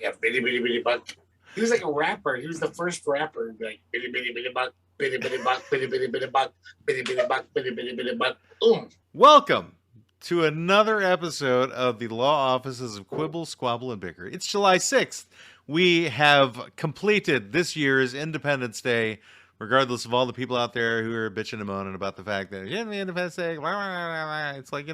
Yeah, bitty bitty bitty buck. He was like a rapper. He was the first rapper. Like bitty bitty bitty buck, bitty bitty buck, bitty bitty bitty buck, bitty bitty buck, bitty bitty bitty buck. Boom. Welcome to another episode of the Law Offices of Quibble, Squabble, and Bicker. It's July 6th. We have completed this year's Independence Day, regardless of all the people out there who are bitching and moaning about the fact that the Independence Day, it's like,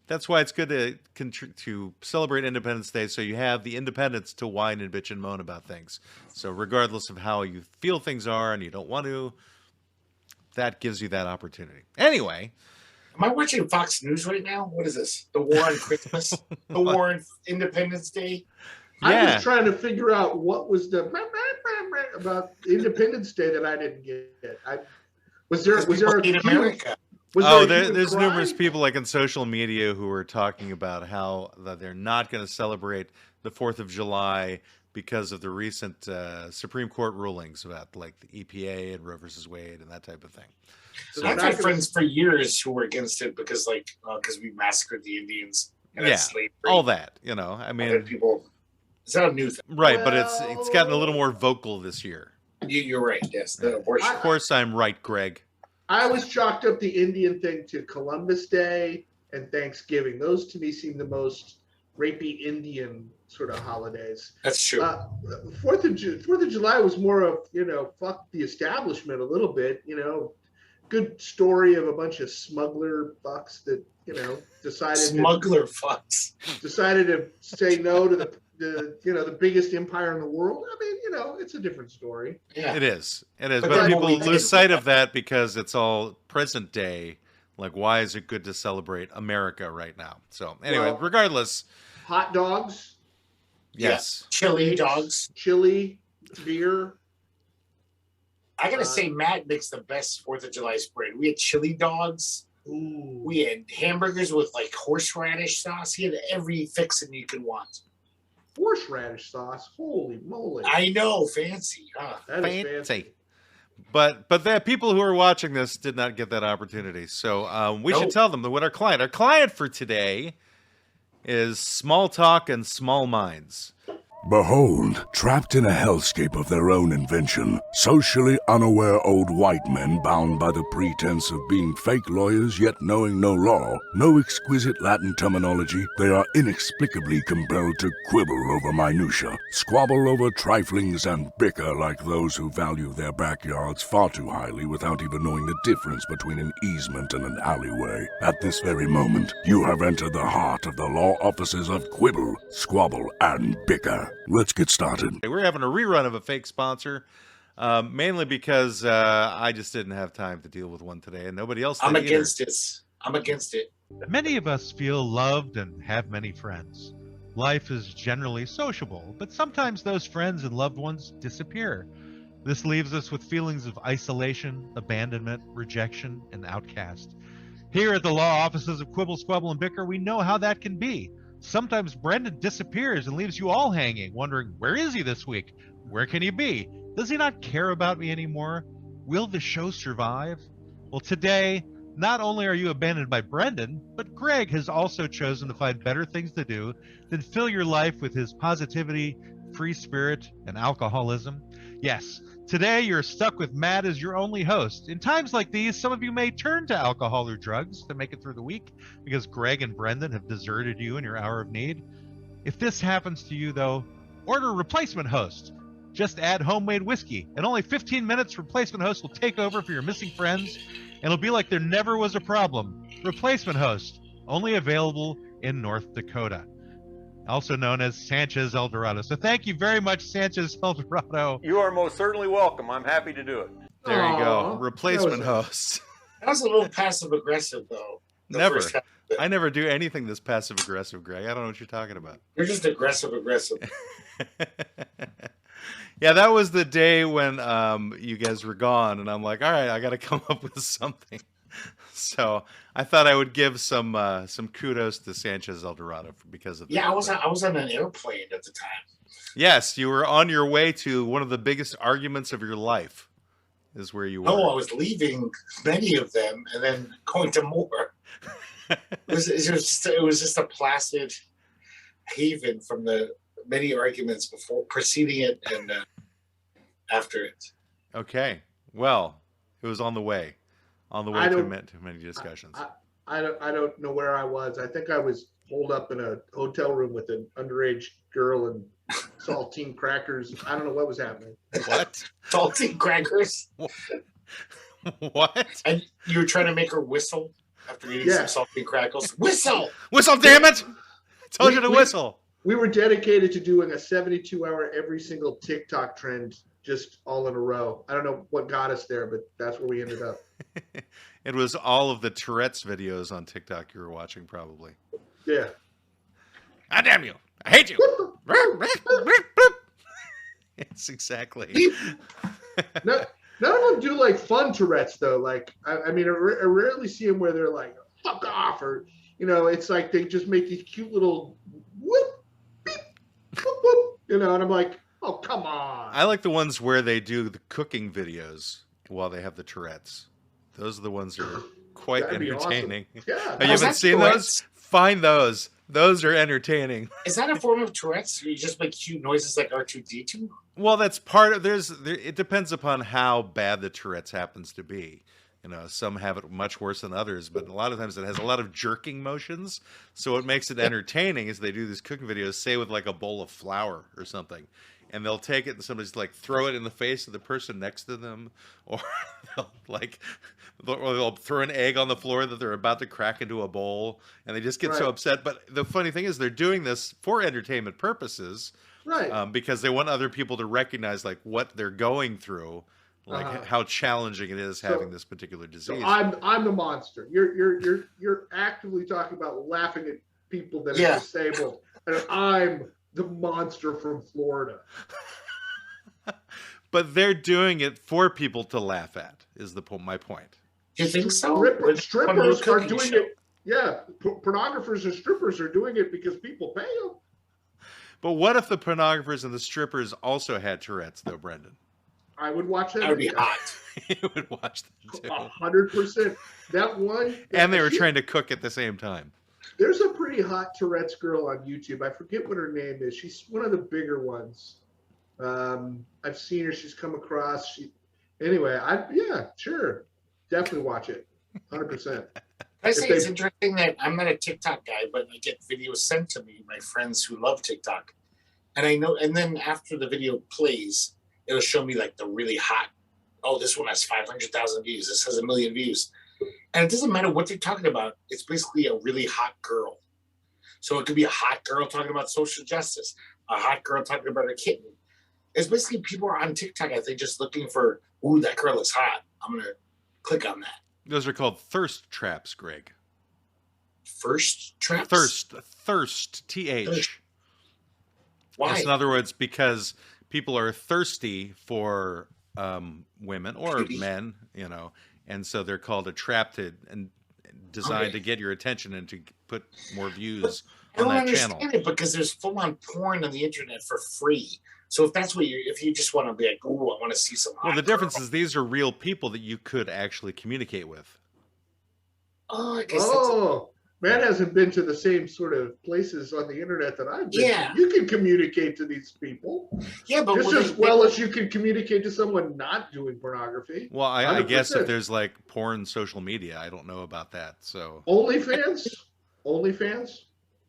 that's why it's good to celebrate Independence Day, so you have the independence to whine and bitch and moan about things. So regardless of how you feel things are and you don't want to, that gives you that opportunity. Anyway. Am I watching Fox News right now? What is this? The War on Christmas? The War on Independence Day? Yeah. I was trying to figure out what was the about Independence Day that I didn't get. Was there in America? There's numerous people like on social media who are talking about how that they're not going to celebrate the 4th of July because of the recent Supreme Court rulings about like the EPA and Roe versus Wade and that type of thing. So I've had friends for years who were against it because we massacred the Indians and had slavery. All that, I mean, people. It's not a new thing, right? But it's gotten a little more vocal this year. You're right. Yes, the abortion. Of course, I'm right, Greg. I always chalked up the Indian thing to Columbus Day and Thanksgiving. Those to me seem the most rapey Indian sort of holidays. That's true. 4th of July was more of, fuck the establishment a little bit, good story of a bunch of smuggler fucks that, decided to say no to the biggest empire in the world. I mean, it's a different story. Yeah. It is. But people lose sight of that because it's all present day. Like, why is it good to celebrate America right now? So anyway, regardless. Hot dogs. Yes. Chili dogs. Chili, beer. I gotta say, Matt makes the best 4th of July spread. We had chili dogs. Ooh. We had hamburgers with like horseradish sauce. He had every fixing you could want. Horseradish sauce, holy moly! I know, fancy. That is fancy. But the people who are watching this did not get that opportunity. So we should tell them what our client for today is small talk and small minds. Behold, trapped in a hellscape of their own invention, socially unaware old white men bound by the pretense of being fake lawyers yet knowing no law, no exquisite Latin terminology, they are inexplicably compelled to quibble over minutia, squabble over triflings, and bicker like those who value their backyards far too highly without even knowing the difference between an easement and an alleyway. At this very moment, you have entered the heart of the Law Offices of Quibble, Squabble, and Bicker. Let's get started. We're having a rerun of a fake sponsor, mainly because I just didn't have time to deal with one today, and nobody else did I'm either. against it. Many of us feel loved and have many friends. Life is generally sociable, but sometimes those friends and loved ones disappear. This leaves us with feelings of isolation, abandonment, rejection, and outcast. Here at the Law Offices of Quibble, Squabble, and Bicker, we know how that can be. Sometimes Brendan disappears and leaves you all hanging, wondering, where is he this week? Where can he be? Does he not care about me anymore? Will the show survive? Well, today, not only are you abandoned by Brendan, but Greg has also chosen to find better things to do than fill your life with his positivity, free spirit, and alcoholism. Yes, today you're stuck with Matt as your only host. In times like these, some of you may turn to alcohol or drugs to make it through the week because Greg and Brendan have deserted you in your hour of need. If this happens to you, though, order replacement host. Just add homemade whiskey. In only 15 minutes, replacement host will take over for your missing friends, and it'll be like there never was a problem. Replacement host, only available in North Dakota. Also known as Sanchez El Dorado. So thank you very much, Sanchez El Dorado. You are most certainly welcome. I'm happy to do it. There you go. Replacement host. That was a little passive-aggressive, though. Never. I never do anything this passive-aggressive, Greg. I don't know what you're talking about. You're just aggressive. Yeah, that was the day when you guys were gone, and I'm like, all right, I got to come up with something. So I thought I would give some kudos to Sanchez El Dorado because of that. Yeah, I was on an airplane at the time. Yes, you were on your way to one of the biggest arguments of your life. Is where you were. No, I was leaving many of them and then going to more. It was just a placid haven from the many arguments before preceding it and after it. Okay. Well, it was on the way to many discussions. I don't know where I was. I think I was holed up in a hotel room with an underage girl and saltine crackers. I don't know what was happening. What? Saltine crackers. What? And you were trying to make her whistle after eating some saltine crackers. Whistle! Whistle, damn it! I told you to whistle. We were dedicated to doing a 72-hour every single TikTok trend just all in a row. I don't know what got us there, but that's where we ended up. It was all of the Tourette's videos on TikTok you were watching, probably. Yeah. Ah, damn you! I hate you! It's exactly. None of them do like fun Tourette's though. Like, I mean, I rarely see them where they're like, fuck off, or, you know, it's like they just make these cute little whoop, beep, whoop, whoop, you know, and I'm like, oh, come on. I like the ones where they do the cooking videos while they have the Tourette's. Those are the ones that are quite entertaining. Awesome. Yeah. Oh, you haven't seen those? Find those. Those are entertaining. Is that a form of Tourette's? You just make cute noises like R2-D2? Well, that's part of it depends upon how bad the Tourette's happens to be. You know, some have it much worse than others, but a lot of times it has a lot of jerking motions. So what makes it entertaining is they do these cooking videos, say with like a bowl of flour or something. And they'll take it and somebody's like throw it in the face of the person next to them, or they'll throw an egg on the floor that they're about to crack into a bowl, and they just get so upset. But the funny thing is, they're doing this for entertainment purposes, right? Because they want other people to recognize like what they're going through, like how challenging it is having this particular disease. So I'm the monster. You're actively talking about laughing at people that are disabled, and I'm the monster from Florida. But they're doing it for people to laugh at, is my point. You think so? Strippers are doing it. Yeah, pornographers and strippers are doing it because people pay them. But what if the pornographers and the strippers also had Tourette's, though, Brendan? I would watch that. That would be hot. You would watch that too. 100%. That one. And they were trying to cook at the same time. There's a pretty hot Tourette's girl on YouTube. I forget what her name is. She's one of the bigger ones. I've seen her. She's come across. Anyway, sure. Definitely watch it. 100%. I say it's interesting that I'm not a TikTok guy, but I get videos sent to me by friends who love TikTok. And I know, and then after the video plays, it'll show me like the really hot, oh, this one has 500,000 views. This has 1 million views. And it doesn't matter what they're talking about. It's basically a really hot girl. So it could be a hot girl talking about social justice, a hot girl talking about her kitten. It's basically people are on TikTok, I think, just looking for, ooh, that girl is hot. I'm going to click on that. Those are called thirst traps, Greg. First traps? Thirst, TH. Why? That's in other words, because people are thirsty for women or men, you know, and so they're called a trap and designed to get your attention and to put more views on that channel. I don't understand it because there's full-on porn on the internet for free. So if that's what if you just want to be like, ooh, I want to see some. Well, the difference is these are real people that you could actually communicate with. Oh, I guess. Man hasn't been to the same sort of places on the internet that I've been. Yeah, you can communicate to these people. Yeah, but just as well as you can communicate to someone not doing pornography. Well, I guess if there's like porn social media, I don't know about that. So OnlyFans.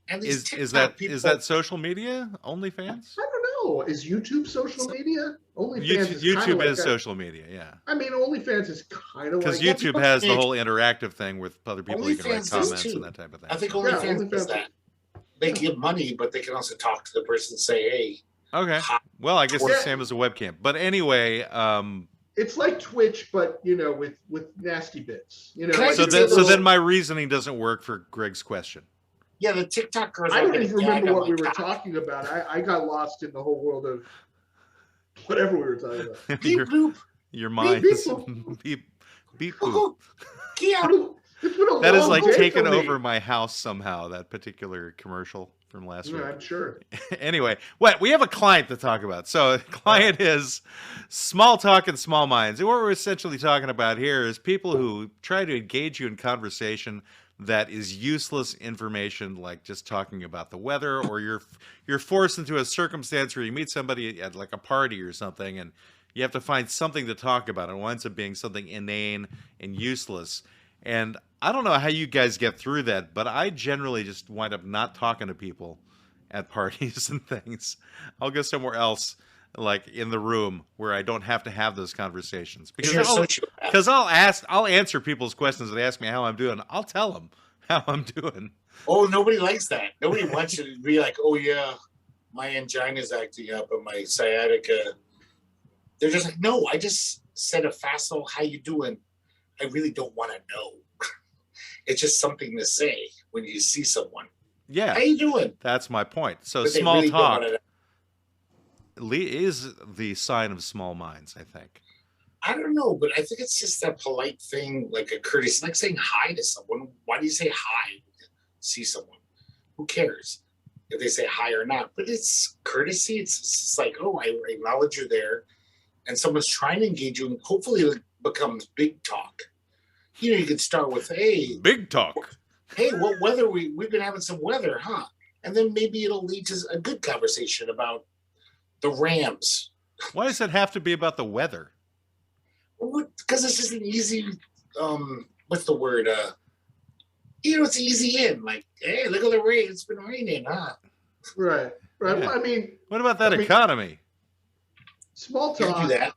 And is that social media? OnlyFans? I don't know. Is YouTube social media? OnlyFans YouTube is social media, yeah. I mean, OnlyFans is kind of because YouTube has the whole interactive thing with other people. You can write comments and that type of thing. I think OnlyFans does that. They give money, but they can also talk to the person and say, "Hey." Okay. Well, I guess it's the same as a webcam. But anyway, it's like Twitch, but you know, with nasty bits. You know. So then my reasoning doesn't work for Greg's question. Yeah, the TikTok girls. I don't even remember what we were talking about. I got lost in the whole world of whatever we were talking about. Beep bloop. Your mind. Beep beep boop. That is like taken over my house somehow. That particular commercial from last week. I'm sure. Anyway, we have a client to talk about. So the client is small talk and small minds. And what we're essentially talking about here is people who try to engage you in conversation that is useless information, like just talking about the weather, or you're forced into a circumstance where you meet somebody at like a party or something, and you have to find something to talk about. It winds up being something inane and useless. And I don't know how you guys get through that, but I generally just wind up not talking to people at parties and things. I'll go somewhere else, like in the room where I don't have to have those conversations, because I'll answer people's questions. They ask me how I'm doing. I'll tell them how I'm doing. Oh, nobody likes that. Nobody wants you to be like, oh yeah, my angina's acting up and my sciatica. They're just like, no, I just said a facile, how you doing? I really don't want to know. It's just something to say when you see someone. Yeah. How you doing? That's my point. So But they small really don't talk wanna know. is the sign of small minds, I think. I don't know, but I think it's just a polite thing, like a courtesy, like saying hi to someone. Why do you say hi when you see someone? Who cares if they say hi or not? But it's courtesy. It's just like, oh, I acknowledge you're there, and someone's trying to engage you, and hopefully it becomes big talk. You know, you could start with, hey, Big talk. hey, what weather we've been having some weather, huh? And then maybe it'll lead to a good conversation about the Rams. Why does it have to be about the weather? Because it's just an easy, what's the word? It's easy in. Like, hey, look at the rain. It's been raining, huh? Right. Yeah. Well, I mean, What about that economy? small Can't talk. do that.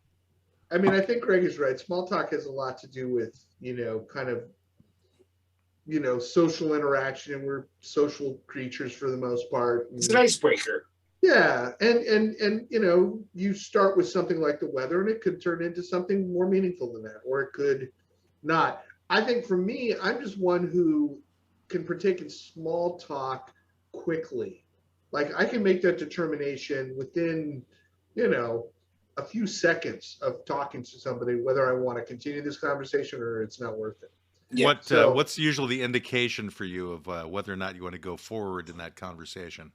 I mean, I think Greg is right. Small talk has a lot to do with, kind of, social interaction. We're social creatures for the most part. It's an icebreaker. Yeah, and you start with something like the weather, and it could turn into something more meaningful than that, or it could not. I think for me, I'm just one who can partake in small talk quickly. Like I can make that determination within, a few seconds of talking to somebody whether I want to continue this conversation or it's not worth it. Yeah. What's usually the indication for you of whether or not you want to go forward in that conversation?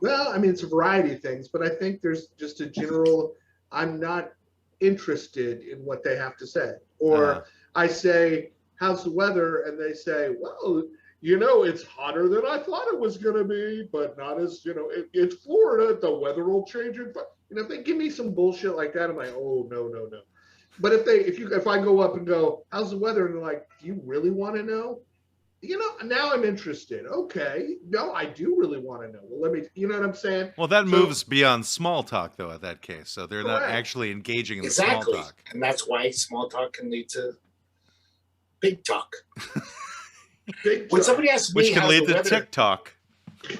Well, I mean, it's a variety of things, but I think there's just a general, I'm not interested in what they have to say. Or I say, how's the weather? And they say, well, it's hotter than I thought it was going to be, but not as, it's Florida. The weather will change. If they give me some bullshit like that, I'm like, oh, no. But if I go up and go, how's the weather? And they're like, do you really want to know? Now I'm interested. Okay. No, I do really want to know. Well, let me, you know what I'm saying? Well, that moves beyond small talk, though, in that case. So they're not Correct. actually engaging in the Exactly. small talk. And that's why small talk can lead to big talk. Big When talk. somebody asks me Which can how's lead the to weather, TikTok.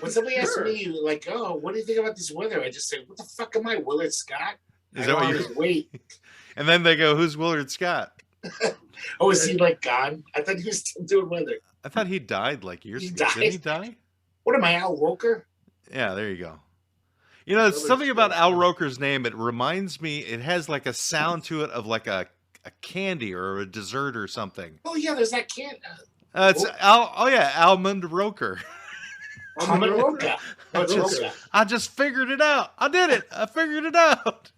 when somebody asks Sure. me like, oh, what do you think about this weather? I just say, what the fuck am I, Willard Scott? Is I that what don't you- just wait. And then they go, who's Willard Scott? Oh, is he like gone? I thought he was still doing weather. I thought he died like years He ago. Didn't he died? die? What am I, Al Roker? Yeah, there you go. It's Willard something about Scott. Al Roker's name. It reminds me, it has like a sound to it of like a candy or a dessert or something. Oh yeah, there's that can. It's Almond Roker. Almond Roca. Oh, it's Roca. Roca. I just figured it out. I did it. I figured it out.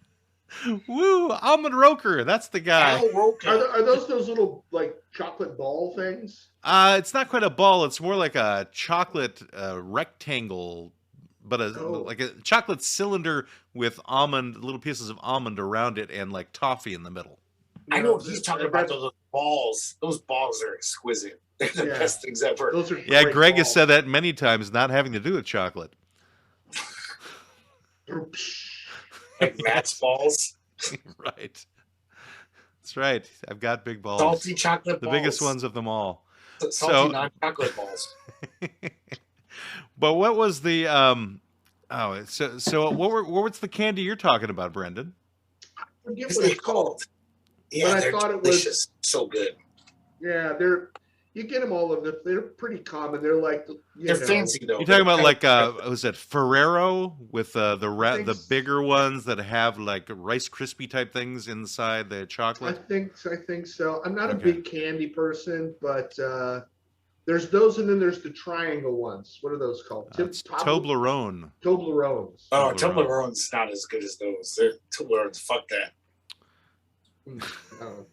Woo, Almond Roker. That's the guy. Al Roca. Are those little like chocolate ball things? It's not quite a ball. It's more like a chocolate rectangle, but like a chocolate cylinder with little pieces of almond around it, and like toffee in the middle. I know what he's talking about. Those balls. Those balls are exquisite. They're the Yeah. best things ever. Those are Yeah, great Greg has balls. said that many times, not having to do with chocolate. Like Matt's balls. Right. That's right. I've got big balls. Salty chocolate The balls. biggest ones of them all. Salty non-chocolate balls. But what was the what's the candy you're talking about, Brendan? I forget What's what it it's called. called? Yeah, But I they're thought it was- delicious. So good. Yeah, you get them all of them. They're pretty common. They're like They're fancy though. You're talking about They're like kind of- was it Ferrero with think the bigger ones that have like Rice Krispie type things inside the I chocolate? think so. I'm not a Okay. big candy person, but there's those, and then there's the triangle ones. What are those called? It's Toblerone. Toblerones. Oh, Toblerone. Toblerone's not as good as those. Toblerone's, fuck that. Oh.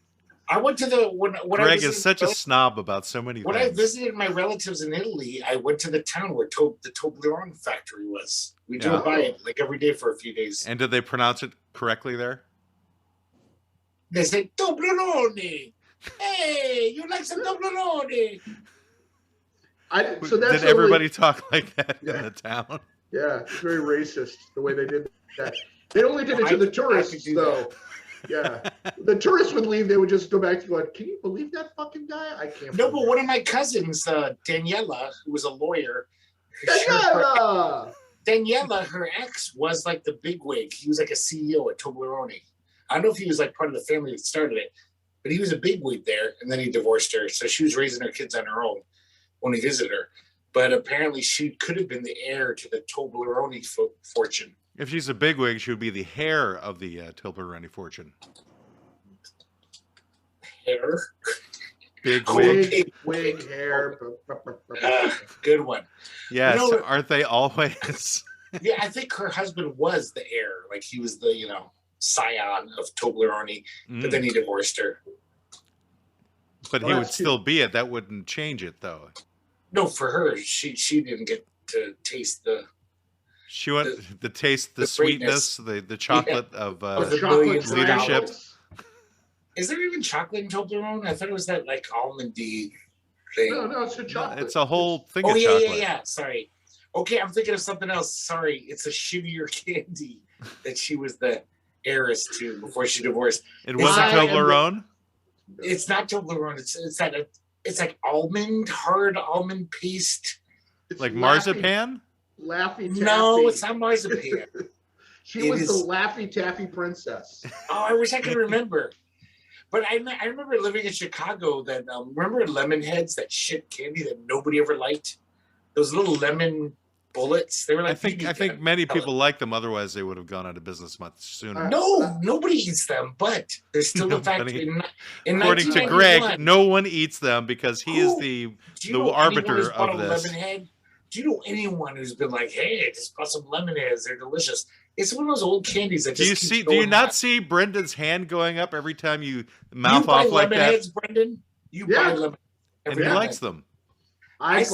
I went to the when I Greg visited is such a rel- snob about so many when I things. visited my relatives in Italy. I went to the town where the Toblerone factory was. We Yeah. drove by it like every day for a few days. And did they pronounce it correctly there? They said Toblerone. Hey, you like some Toblerone? So that's Did everybody talk like that in the town? Yeah, it's very racist the way they did that. They only did it to the tourists, though. Yeah, the tourists would leave. They would just go back to going, can you believe that fucking guy? I can't. No, but one of my cousins, Daniela, who was a lawyer. Daniela, her ex, was like the bigwig. He was like a CEO at Toblerone. I don't know if he was like part of the family that started it, but he was a bigwig there, and then he divorced her. So she was raising her kids on her own when he visited her. But apparently she could have been the heir to the Toblerone fortune. If she's a bigwig, she would be the heir of the Toblerone fortune. Hair? Big wig. Big wig hair. Good one. Yes, You know, aren't they always? Yeah, I think her husband was the heir. Like he was the, scion of Toblerone, but then he divorced her. But he would still be it. That wouldn't change it, though. No, for her, she didn't get to taste the. She went to taste the sweetness, the chocolate of the chocolate leadership. Is there even chocolate in Toblerone? I thought it was that like almondy thing. No, it's a chocolate. It's a whole thing Oh of yeah, chocolate. yeah. Sorry. Okay, I'm thinking of something else. Sorry, it's a shittier candy that she was the heiress to before she divorced. It wasn't Toblerone. It's not Toblerone. It's like hard almond paste. It's Like marzipan? Laffy Taffy. No, it's not marzipan. She was the Laffy Taffy princess. Oh, I wish I could remember. But I remember living in Chicago. That remember Lemonheads, that shit candy that nobody ever liked. Those little lemon bullets. They were like. I think many people like them. Otherwise, they would have gone out of business much sooner. No, nobody eats them. But there's still the fact in according to Greg, no one eats them because he is the arbiter of this. Lemonhead? Do you know anyone who's been like, "Hey, I just bought some Lemonheads. They're delicious." It's one of those old candies that just. Do you not see Brendan's hand going up every time you mouth off like that? Lemonheads, Brendan? You buy Lemonheads. And he likes them. I used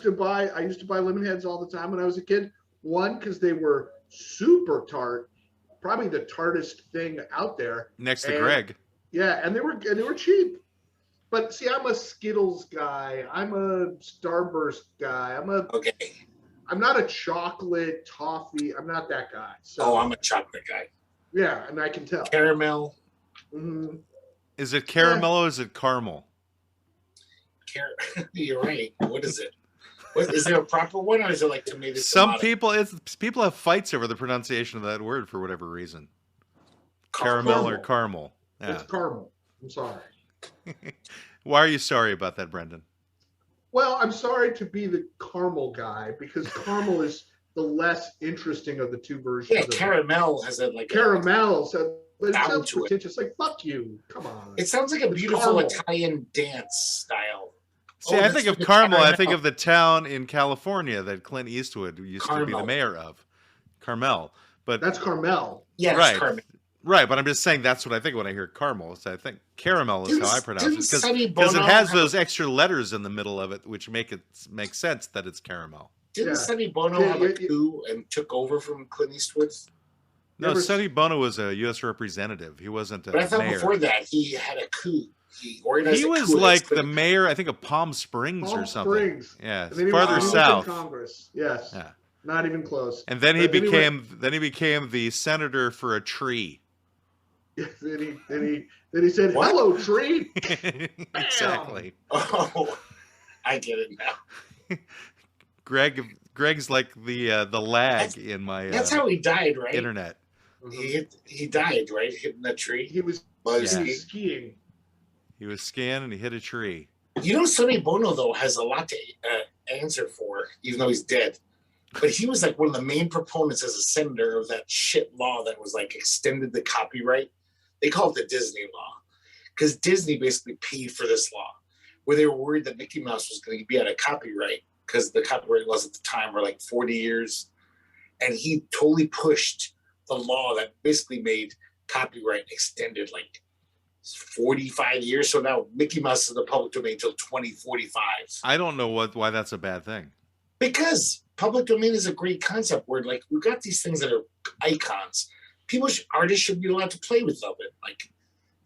to buy Lemonheads all the time when I was a kid. One, because they were super tart, probably the tartest thing out there. Next to Greg. Yeah, and they were cheap. But see, I'm a Skittles guy. I'm a Starburst guy. I'm not a chocolate toffee. I'm not that guy. So I'm a chocolate guy. Yeah, and I can tell. Caramel. Mm-hmm. Is it caramel or is it caramel? You're right. What is it? Is there a proper one, or is it like tomato? Some people have fights over the pronunciation of that word for whatever reason. Caramel or caramel. Yeah. It's caramel. I'm sorry. Why are you sorry about that, Brendan? Well, I'm sorry to be the caramel guy because caramel is the less interesting of the two versions. Yeah, caramel has a like caramel. But it sounds pretentious. Like, fuck you. Come on. It sounds like a beautiful Italian dance style. See, I think of caramel. I think of the town in California that Clint Eastwood used to be the mayor of. Carmel. But that's Carmel. Yeah, right. Carmel. Right, but I'm just saying that's what I think when I hear caramel. So I think caramel is how I pronounce it because it has those extra letters in the middle of it, which make sense that it's caramel. Didn't Sonny Bono have a coup and took over from Clint Eastwood? No, Sonny Bono was a U.S. representative. He wasn't a mayor. But I thought before that he had a coup. He organized. He was like the mayor, I think, of Palm Springs or something. Springs. Yeah, farther south. Congress. Yes. Yeah. Not even close. And then he became the senator for a tree. Then he said, what? "Hello, tree." Exactly. Oh, I get it now. Greg's like the lag in my. That's how he died, right? Internet. He died, right? Hitting that tree. He was skiing. He was skiing and he hit a tree. You know, Sonny Bono though has a lot to answer for, even though he's dead. But he was like one of the main proponents as a senator of that shit law that was like extended the copyright. They call it the Disney law because Disney basically paid for this law, where they were worried that Mickey Mouse was going to be out of copyright because the copyright laws at the time were like 40 years, and he totally pushed the law that basically made copyright extended like 45 years. So now Mickey Mouse is in the public domain until 2045. I don't know why that's a bad thing. Because public domain is a great concept where, like, we've got these things that are icons. Artists should be allowed to play with them. Like,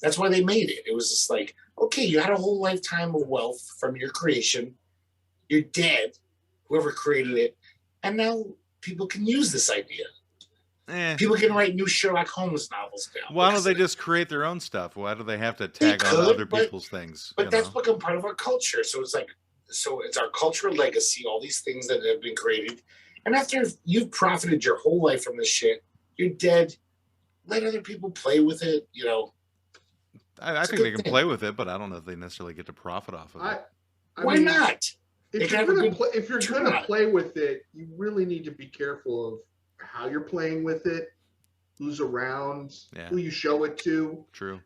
that's why they made it. It was just like, okay, you had a whole lifetime of wealth from your creation. You're dead, whoever created it. And now people can use this idea. People can write new Sherlock Holmes novels now. Why don't they just create their own stuff? Why do they have to tag on other people's things? But that's become part of our culture. So it's like, it's our cultural legacy, all these things that have been created. And after you've profited your whole life from this shit, you're dead. Let other people play with it, you know. I think they can play with it, but I don't know if they necessarily get to profit off of it. Why not? If you're going to play with it, you really need to be careful of how you're playing with it, who's around, who you show it to. True.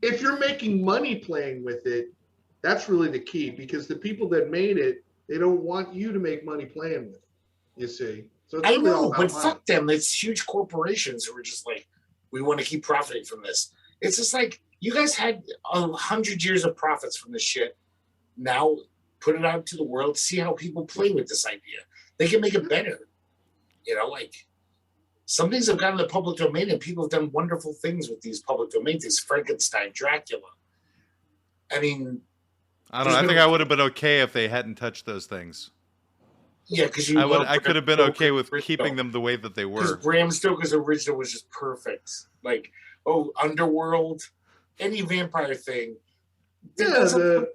If you're making money playing with it, that's really the key, because the people that made it, they don't want you to make money playing with it, you see. So it's really all about money. Fuck them. It's huge corporations who are just like, we want to keep profiting from this. It's just like, you guys had 100 years of profits from this shit. Now put it out to the world, see how people play with this idea. They can make it better. You know, like, some things have gotten in the public domain and people have done wonderful things with these public domains, these Frankenstein, Dracula. I mean, I don't know. I think I would have been okay if they hadn't touched those things. Yeah, because I could have been okay with keeping them the way that they were. Because Bram Stoker's original was just perfect. Like, Underworld, any vampire thing. There's speaking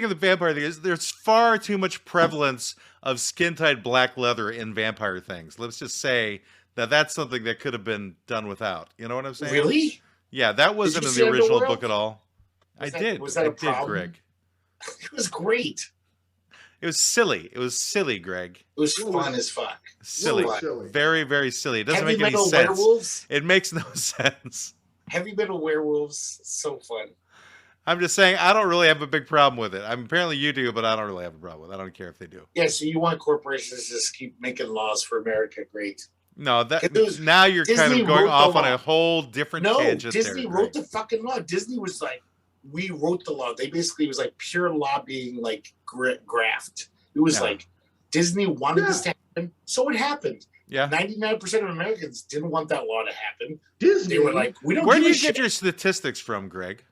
of the vampire thing, there's far too much prevalence of skin-tight black leather in vampire things. Let's just say that's something that could have been done without. You know what I'm saying? Really? Yeah, that wasn't in the original book at all. Was that a problem? Greg. It was great. It was silly. It was silly, Greg. It was fun as fuck. Silly. Very, very silly. It doesn't make any sense. Werewolves? It makes no sense. Heavy metal werewolves, so fun. I'm just saying, I don't really have a big problem with it. Apparently you do, but I don't really have a problem with it. I don't care if they do. Yeah, so you want corporations to just keep making laws for America. Great. No, now you're kind of going off on a whole different tangent. Disney wrote the fucking law. Disney was like, we wrote the law. They basically was like pure lobbying, like graft. It was like Disney wanted this to happen, so it happened. Yeah, 99% of Americans didn't want that law to happen. Disney, they were like, we don't. Where do you get your statistics from, Greg?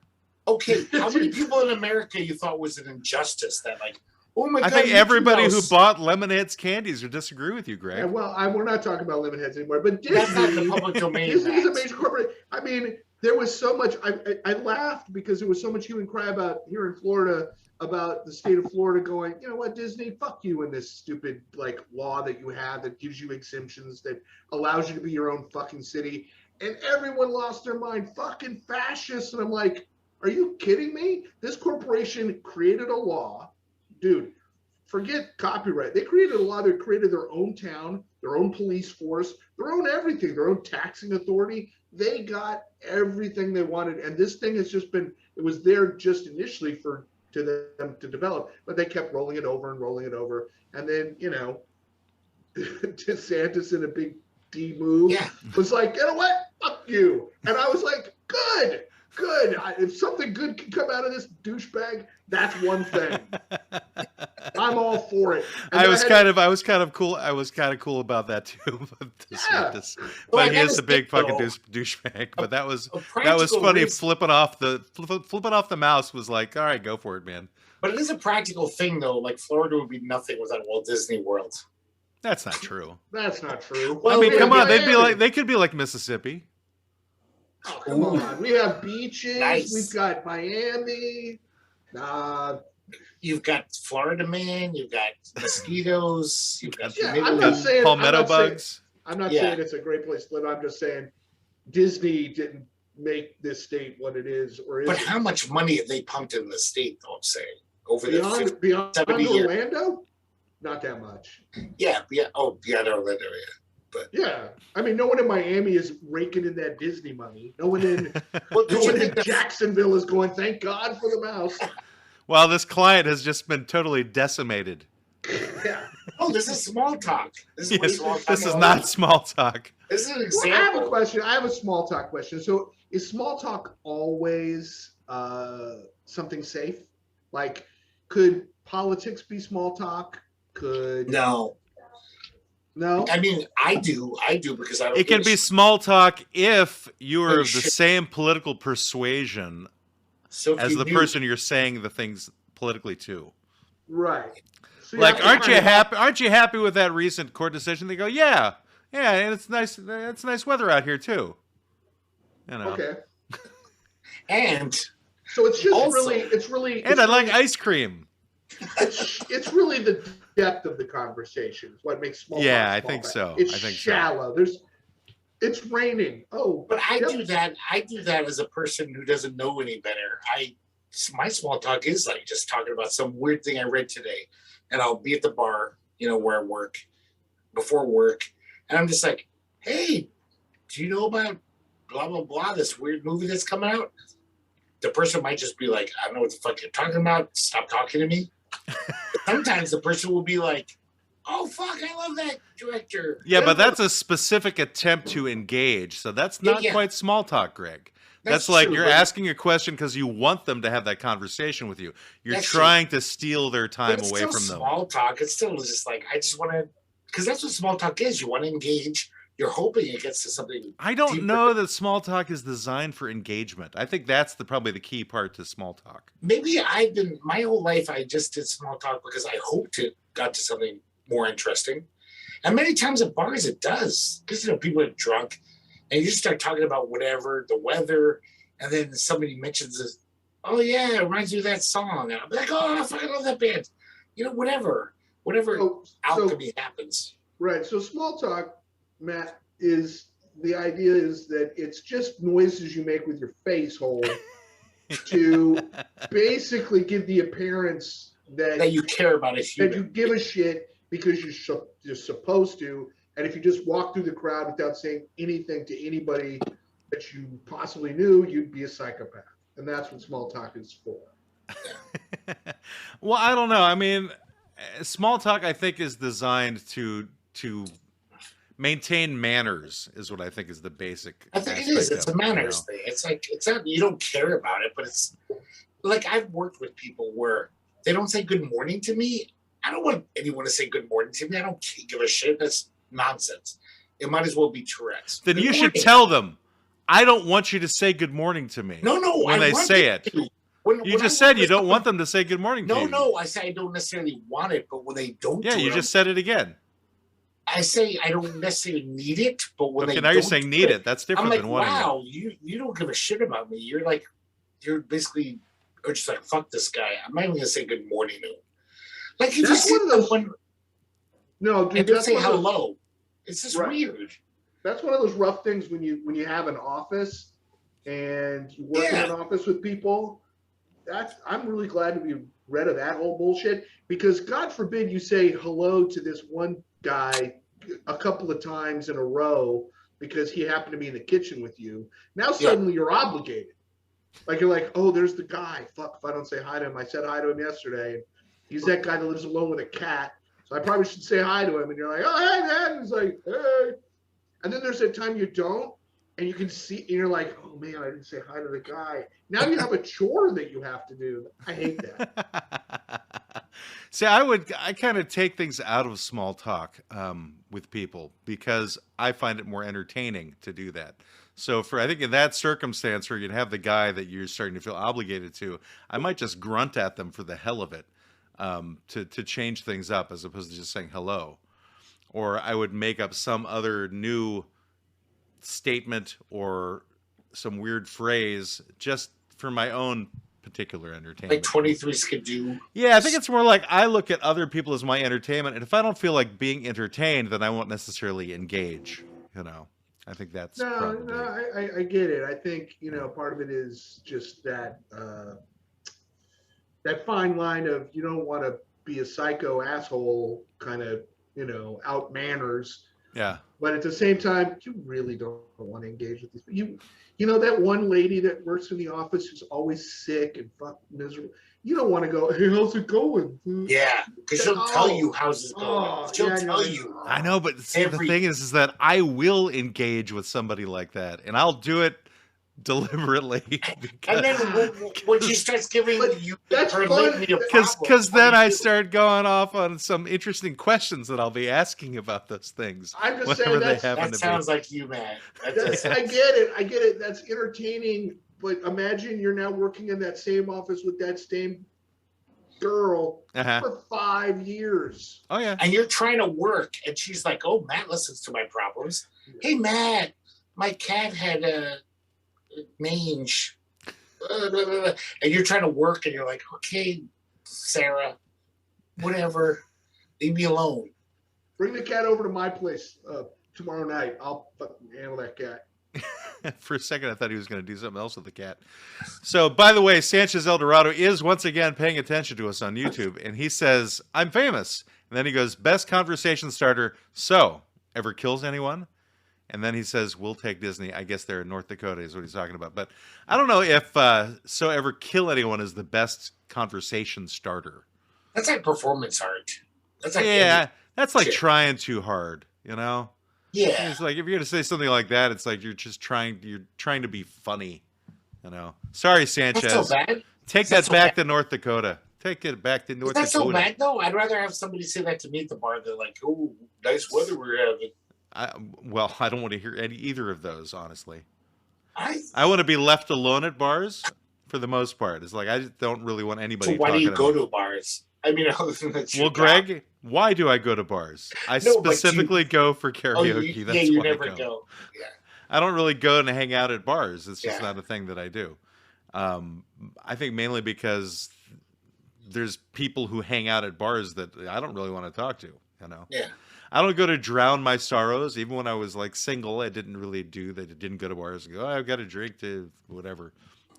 Okay, how many people in America you thought was an injustice that, like, oh my God? I think everybody who bought Lemonheads candies would disagree with you, Greg. Yeah, well, we're not talking about Lemonheads anymore, but Disney, that's not the public domain. Disney is a major corporation. I mean, there was so much. I laughed because there was so much hue and cry about here in Florida about the state of Florida going, you know what, Disney, fuck you in this stupid like law that you have that gives you exemptions that allows you to be your own fucking city, and everyone lost their mind, fucking fascists, and I'm like, are you kidding me? This corporation created a law, dude. Forget copyright. They created a law. They created their own town, their own police force, their own everything, their own taxing authority. They got everything they wanted, and this thing has just been. It was there just initially to them to develop, but they kept rolling it over and rolling it over, and then DeSantis in a big D move was like, you know what? Fuck you, and I was like, good. If something good can come out of this douchebag, that's one thing. I'm all for it. And I was kind of cool. I was kind of cool about that too. But he is a big fucking douchebag. But that was funny. Flipping off the mouse was like, all right, go for it, man. But it is a practical thing, though. Like, Florida would be nothing without Walt Disney World. That's not true. That's not true. Well, I mean, come on. They could be like Mississippi. Oh, come on. We have beaches. Nice. We've got Miami. You've got Florida Man. You've got mosquitoes. You've got palmetto bugs. I'm not saying it's a great place to live. I'm just saying Disney didn't make this state what it is. But how much money have they pumped in the state, though, I'm saying? Over beyond 70 Orlando? years? Not that much. Yeah. Beyond Orlando, But yeah, I mean, no one in Miami is raking in that Disney money. No one in Jacksonville is going, thank God for the mouse. Well, this client has just been totally decimated. Yeah. Oh, this is small talk. This is what Yes, small talk this is all not about. small talk. This is an Well, example. I have a question. I have a small talk question. So, is small talk always something safe? Like, could politics be small talk? Could No. no? I mean, I do because I don't It give can a be shit. small talk if you are Oh, of the shit. same political persuasion So if as you the knew- person you're saying the things politically to. Right. So Like, have to aren't you find out- happy? Aren't you happy with that recent court decision? They go, yeah, and it's nice. It's nice weather out here too. You know. Okay. And So it's just Also- really, And I like ice cream. it's really the depth of the conversation is what makes small Yeah, talk I small think talk. so. It's I think so. shallow. It's raining. Oh, but I yep. do that as a person who doesn't know any better. My small talk is like just talking about some weird thing I read today, and I'll be at the bar, where I work, before work, and I'm just like, hey, do you know about blah blah blah, this weird movie that's coming out? The person might just be like, I don't know what the fuck you're talking about. Stop talking to me. Sometimes the person will be like, oh fuck, I love that director. Yeah, but that's a specific attempt to engage. So that's not Yeah. quite small talk, Greg. That's like true, you're but- asking a question because you want them to have that conversation with you. You're That's trying to steal their But time it's away still from them. small talk. It's still just like, I just want to, because that's what small talk is. You want to engage. You're hoping it gets to something. I don't deeper. know that small talk is designed for engagement. I think that's probably the key part to small talk. Maybe my whole life, I just did small talk because I hoped it got to something more interesting. And many times at bars, it does. Because, people are drunk and you just start talking about whatever, the weather, and then somebody mentions this, oh yeah, it reminds you of that song. And I'm like, oh, I fucking love that band. Whatever So- alchemy happens. Right. So small talk, Matt, is the idea is that it's just noises you make with your face hole to basically give the appearance That you care about a that human. you give a shit because you're supposed to. And if you just walk through the crowd without saying anything to anybody that you possibly knew, you'd be a psychopath. And that's what small talk is for. Well, I don't know. I mean, small talk I think is designed to maintain manners is what I think is the basic. I think it aspect is. It's of a it, manners thing. It's like, it's not, you don't care about it, but it's like I've worked with people where they don't say good morning to me. I don't want anyone to say good morning to me. I don't give a shit. That's nonsense. It might as well be Tourette's. Then Good you should morning. tell them, I don't want you to say good morning to me. No, when they want say them it. to. When You I just work said you with don't someone- want them to say good morning to you. No, I say I don't necessarily want it, but when they don't Yeah, do you it, just said it again. I say I don't necessarily need it, but when Okay, they now you're don't saying do need it. That's different I'm like, than wanting it. wow, you don't give a shit about me. You're basically, or just like, fuck this guy. I'm not even gonna say good morning to him. Like if you That's see one of those- someone No, dude, and don't that's say one of those- hello, it's just Right. weird. That's one of those rough things when you have an office and you work in Yeah. an office with people. I'm really glad to be rid of that whole bullshit because God forbid you say hello to this one guy a couple of times in a row because he happened to be in the kitchen with you. Now suddenly you're obligated. Like you're like, oh, there's the guy. Fuck, if I don't say hi to him. I said hi to him yesterday. He's that guy that lives alone with a cat. So I probably should say hi to him. And you're like, oh, hey, man. And he's like, hey. And then there's that time you don't, and you can see, and you're like, oh man, I didn't say hi to the guy. Now you have a chore that you have to do. I hate that. See, I kind of take things out of small talk with people because I find it more entertaining to do that. So I think in that circumstance where you'd have the guy that you're starting to feel obligated to, I might just grunt at them for the hell of it to change things up as opposed to just saying hello. Or I would make up some other new statement or some weird phrase just for my own particular entertainment. Like 23 Skidoo. Yeah, I think it's more like I look at other people as my entertainment, and if I don't feel like being entertained, then I won't necessarily engage. I think that's probably... I get it. I think part of it is just that that fine line of you don't want to be a psycho asshole kind of out manners. Yeah. But at the same time, you really don't want to engage with these people. You know that one lady that works in the office who's always sick and fucking miserable. you don't want to go, hey, how's it going? Yeah, because she'll tell you how's it going. She'll tell you. I know, but see, the thing is that I will engage with somebody like that, and I'll do it deliberately. And then when she starts giving you her litany of because then I start going off on some interesting questions that I'll be asking about those things. I'm just saying that sounds like you, man. I get it. That's entertaining, but imagine you're now working in that same office with that same girl for 5 years. Oh yeah, and you're trying to work, and she's like, "Oh, Matt listens to my problems. Hey, Matt, my cat had a mange," and you're trying to work, and you're like, "Okay, Sarah, whatever, leave me alone. Bring the cat over to my place tomorrow night. I'll fucking handle that cat." For a second, I thought he was going to do something else with the cat. So, by the way, Sanchez Eldorado is once again paying attention to us on YouTube, and he says, "I'm famous." And then he goes, "Best conversation starter. So, ever kills anyone?" And then he says, "We'll take Disney." I guess they're in North Dakota is what he's talking about. But I don't know if "so ever kill anyone" is the best conversation starter. That's like performance art. That's like that's like trying too hard, you know? Yeah. It's like if you're going to say something like that, it's like you're trying to be funny, you know? Sorry, Sanchez. That's so bad. Take that back to North Dakota. Take it back to North Dakota. That's so bad, though. I'd rather have somebody say that to me at the bar. They're like, "Oh, nice weather we're having." I don't want to hear either of those, honestly. I want to be left alone at bars for the most part. It's like I just don't really want anybody. So why do you go to bars? I mean, well, Greg, why do I go to bars? I specifically go for karaoke. That's you why never I go. Yeah. I don't really go and hang out at bars. It's just not a thing that I do. I think mainly because there's people who hang out at bars that I don't really want to talk to. You know. Yeah. I don't go to drown my sorrows. Even when I was like single, I didn't really do that. I didn't go to bars and go, "Oh, I've got a drink to whatever."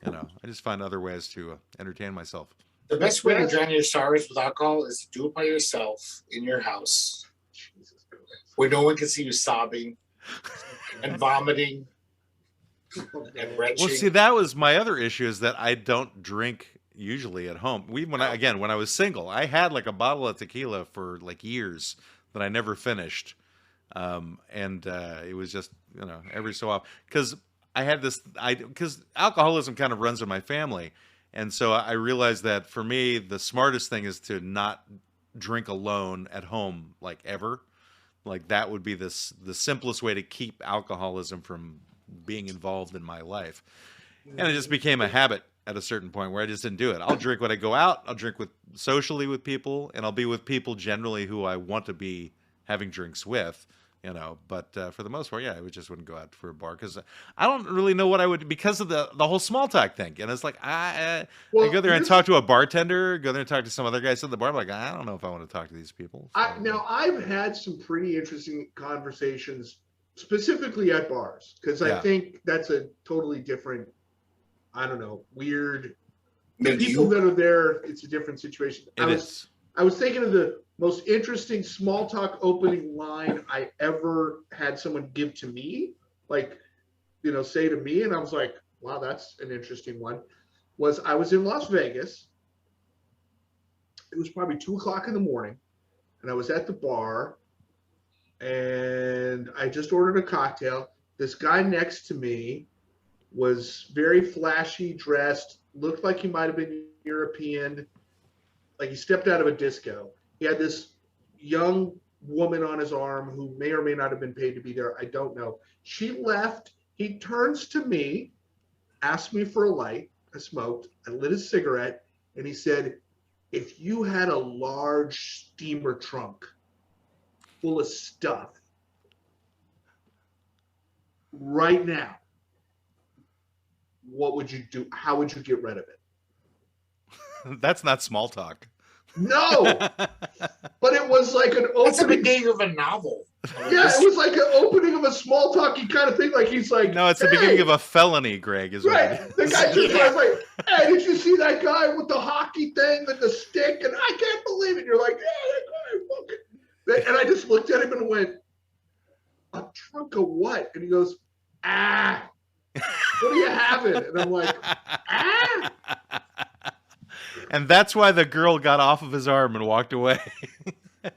You know, I just find other ways to entertain myself. The best way to drown your sorrows with alcohol is to do it by yourself in your house, where no one can see you sobbing and vomiting and retching. Well, see, that was my other issue is that I don't drink usually at home. When I was single, I had like a bottle of tequila for like years that I never finished, and it was just every so often because I had this because alcoholism kind of runs in my family. And so I realized that for me, the smartest thing is to not drink alone at home, like ever. Like that would be the simplest way to keep alcoholism from being involved in my life. And it just became a habit at a certain point where I just didn't do it. I'll drink when I go out. I'll drink socially with people, and I'll be with people generally who I want to be having drinks with. But for the most part, I just wouldn't go out for a bar because I don't really know what I would because of the whole small talk thing. And it's like I go there and talk to a bartender, go there and talk to some other guys at the bar. I'm like, I don't know if I want to talk to these people. So. Now I've had some pretty interesting conversations specifically at bars because I think that's a totally different. I don't know, weird. The people that are there, it's a different situation. I was thinking of the most interesting small talk opening line I ever had someone give to me, say to me, and I was like, wow, that's an interesting one. I was in Las Vegas. It was probably 2:00 in the morning, and I was at the bar, and I just ordered a cocktail. This guy next to me was very flashy dressed, looked like he might have been European, like he stepped out of a disco. He had this young woman on his arm who may or may not have been paid to be there. I don't know. She left. He turns to me, asked me for a light. I smoked. I lit a cigarette, and he said, "If you had a large steamer trunk full of stuff right now, what would you do? How would you get rid of it?" That's not small talk. No, but it was like an opening. That's the beginning of a novel. Yeah, it was like an opening of a small talky kind of thing. Like he's like, no, it's the beginning of a felony, Greg. Is right. The guy just was like, "Hey, did you see that guy with the hockey thing and the stick?" And I can't believe it. You're like, "Yeah, that guy fucking." And I just looked at him and went, "A trunk of what?" And he goes, "Ah, what are you having?" And I'm like, "Ah." And that's why the girl got off of his arm and walked away.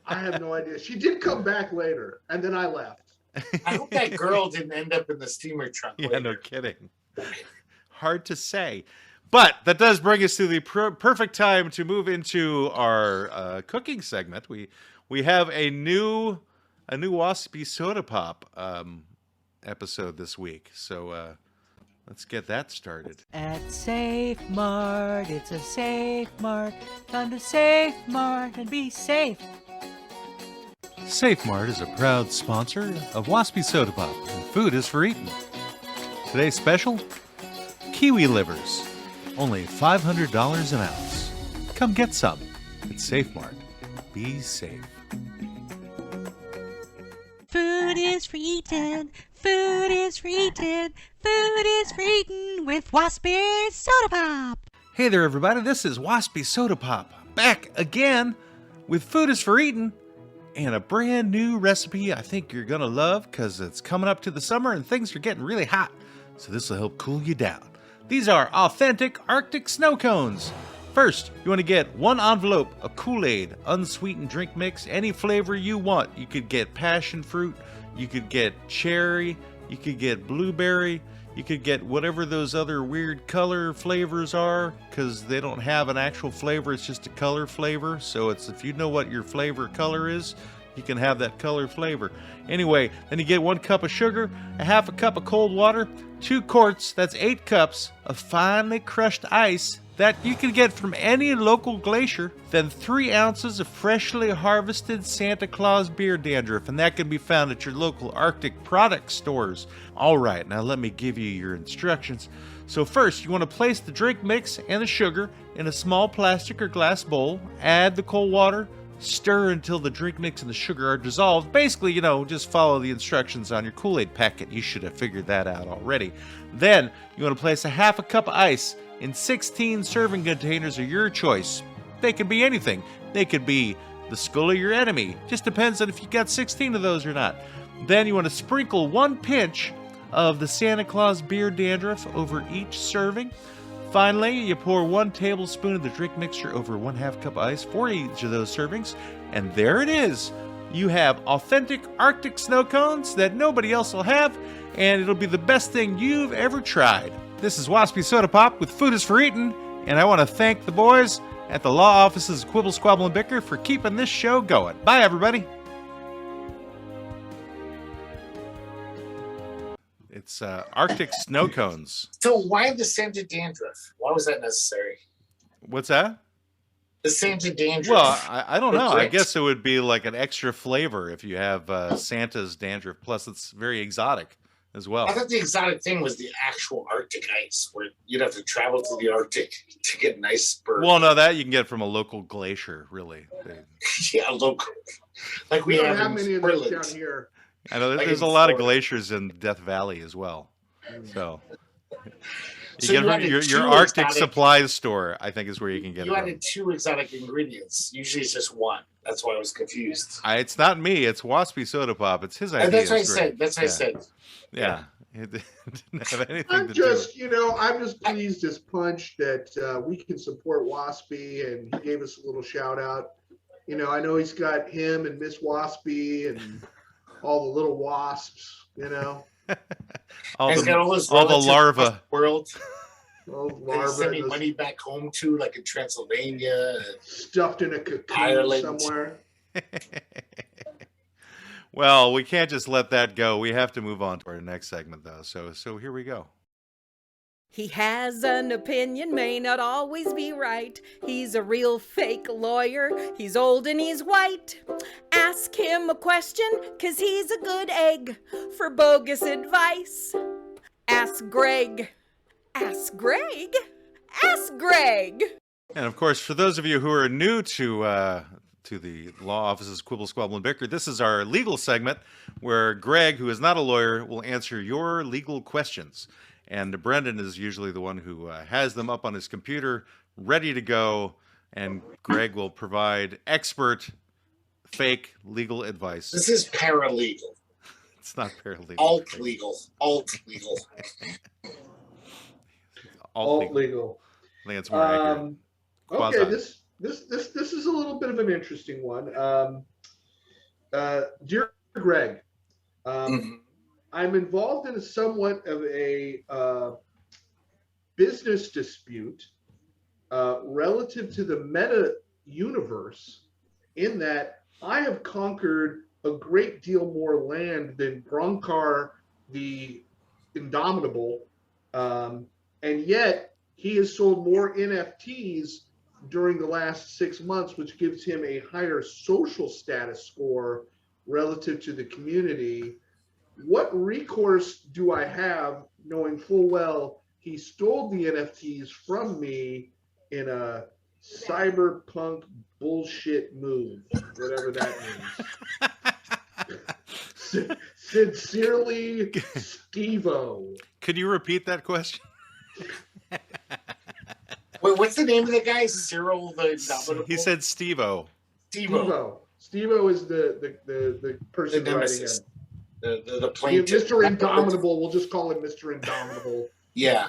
I have no idea. She did come back later, and then I left. I hope that girl didn't end up in the steamer trunk. Yeah, later. no kidding. Hard to say. But that does bring us to the perfect time to move into our cooking segment. We have a new Waspy Soda Pop episode this week. So let's get that started. At Safe Mart, it's a Safe Mart. Come to Safe Mart and be safe. Safe Mart is a proud sponsor of Waspy Soda Pop, and food is for eating. Today's special, kiwi livers, only $500 an ounce. Come get some at Safe Mart. Be safe. Food is for eating. Food is for eating. Food is for eating with Waspy Soda Pop. Hey there, everybody. This is Waspy Soda Pop, back again with Food is for Eating and a brand new recipe I think you're going to love because it's coming up to the summer and things are getting really hot. So this will help cool you down. These are authentic Arctic snow cones. First, you want to get 1 envelope of Kool-Aid, unsweetened drink mix, any flavor you want. You could get passion fruit, you could get cherry, you could get blueberry, you could get whatever those other weird color flavors are, because they don't have an actual flavor, it's just a color flavor. So it's, if you know what your flavor color is, you can have that color flavor. Anyway, then you get 1 cup of sugar, a half a cup of cold water, 2 quarts, that's 8 cups of finely crushed ice that you can get from any local glacier, then 3 ounces of freshly harvested Santa Claus beer dandruff, and that can be found at your local Arctic product stores. All right, now let me give you your instructions. So first, you want to place the drink mix and the sugar in a small plastic or glass bowl, add the cold water, stir until the drink mix and the sugar are dissolved. Basically, just follow the instructions on your Kool-Aid packet. You should have figured that out already. Then, you want to place a half a cup of ice in 16 serving containers of your choice. They could be anything. They could be the skull of your enemy. Just depends on if you got 16 of those or not. Then you want to sprinkle 1 pinch of the Santa Claus beer dandruff over each serving. Finally, you pour 1 tablespoon of the drink mixture over 1/2 cup of ice for each of those servings. And there it is. You have authentic Arctic snow cones that nobody else will have, and it'll be the best thing you've ever tried. This is Waspy Soda Pop with Food is for Eating, and I want to thank the boys at the Law Offices of Quibble, Squabble, and Bicker for keeping this show going. Bye, everybody. It's Arctic snow cones. So why the Santa dandruff? Why was that necessary? What's that? The Santa dandruff. Well, I don't know. I guess it would be like an extra flavor if you have Santa's dandruff. Plus, it's very exotic as well. I thought the exotic thing was the actual Arctic ice, where you'd have to travel to the Arctic to get nice bird. Well, no, that you can get from a local glacier, really. Yeah, local. Like we don't have many in of those Portland. down here. I know Like there's a in lot of Florida. glaciers in Death Valley as well. So So you you get added your 2 Arctic exotic- supply store, I think, is where you can get You it from. added 2 exotic ingredients. Usually it's just 1. That's why I was confused. It's not me. It's Waspy Soda Pop. It's his idea. And that's what I It's great. said. That's what I said. Yeah. It didn't have anything I'm to just, do. I'm just pleased as punch that we can support Waspy, and he gave us a little shout out. I know he's got him and Miss Waspy and all the little wasps, all He's the, got all those all the relatives larvae. across the world. all They send me larvae money back home to, like in Transylvania. stuffed in a cocoon Ireland. somewhere. Well, we can't just let that go. We have to move on to our next segment, though. So here we go. He has an opinion, may not always be right. He's a real fake lawyer. He's old and he's white. Ask him a question, 'cause he's a good egg for bogus advice. Ask Greg. Ask Greg. Ask Greg. And of course, for those of you who are new to the Law Offices Quibble, Squabble, and Bicker, this is our legal segment where Greg, who is not a lawyer, will answer your legal questions. And Brendan is usually the one who has them up on his computer, ready to go. And Greg will provide expert, fake legal advice. This is paralegal. It's not paralegal. Alt legal. Alt legal. Alt Alt legal. I think it's more accurate. Okay, this is a little bit of an interesting one. Dear Greg, I'm involved in somewhat of a business dispute relative to the meta universe, in that I have conquered a great deal more land than Bronkar the Indomitable, and yet he has sold more NFTs during the last 6 months, which gives him a higher social status score relative to the community. What recourse do I have, knowing full well he stole the NFTs from me in a cyberpunk bullshit move, whatever that means? Sincerely, Stevo. Could you repeat that question? Wait, what's the name of the guy? Cyril the Indomitable? He said Stevo. Stevo is the person writing him. The plaintiff. Mr. Indomitable. We'll just call him Mr. Indomitable. Yeah.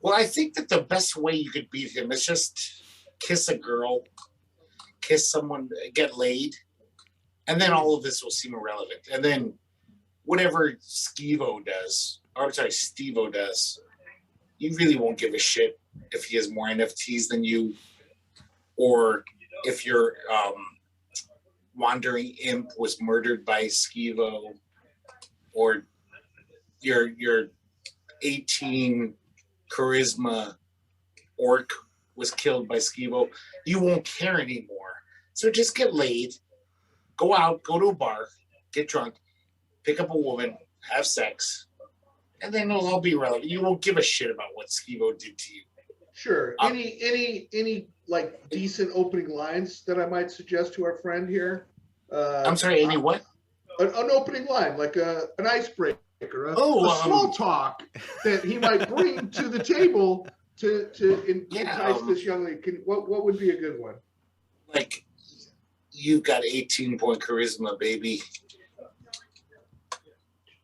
Well, I think that the best way you could beat him is just kiss a girl, kiss someone, get laid, and then all of this will seem irrelevant. And then whatever Stevo does, you really won't give a shit if he has more NFTs than you, or if your wandering imp was murdered by Stevo, or your 18 charisma orc was killed by Stevo. You won't care anymore. So just get laid, go out, go to a bar, get drunk, pick up a woman, have sex, and then it'll all be relevant. You won't give a shit about what Stevo did to you. Sure. Any like decent opening lines that I might suggest to our friend here? I'm sorry, any what? An opening line, like an icebreaker, a small talk that he might bring to the table to entice this young lady. What would be a good one? Like, you've got 18-point charisma, baby.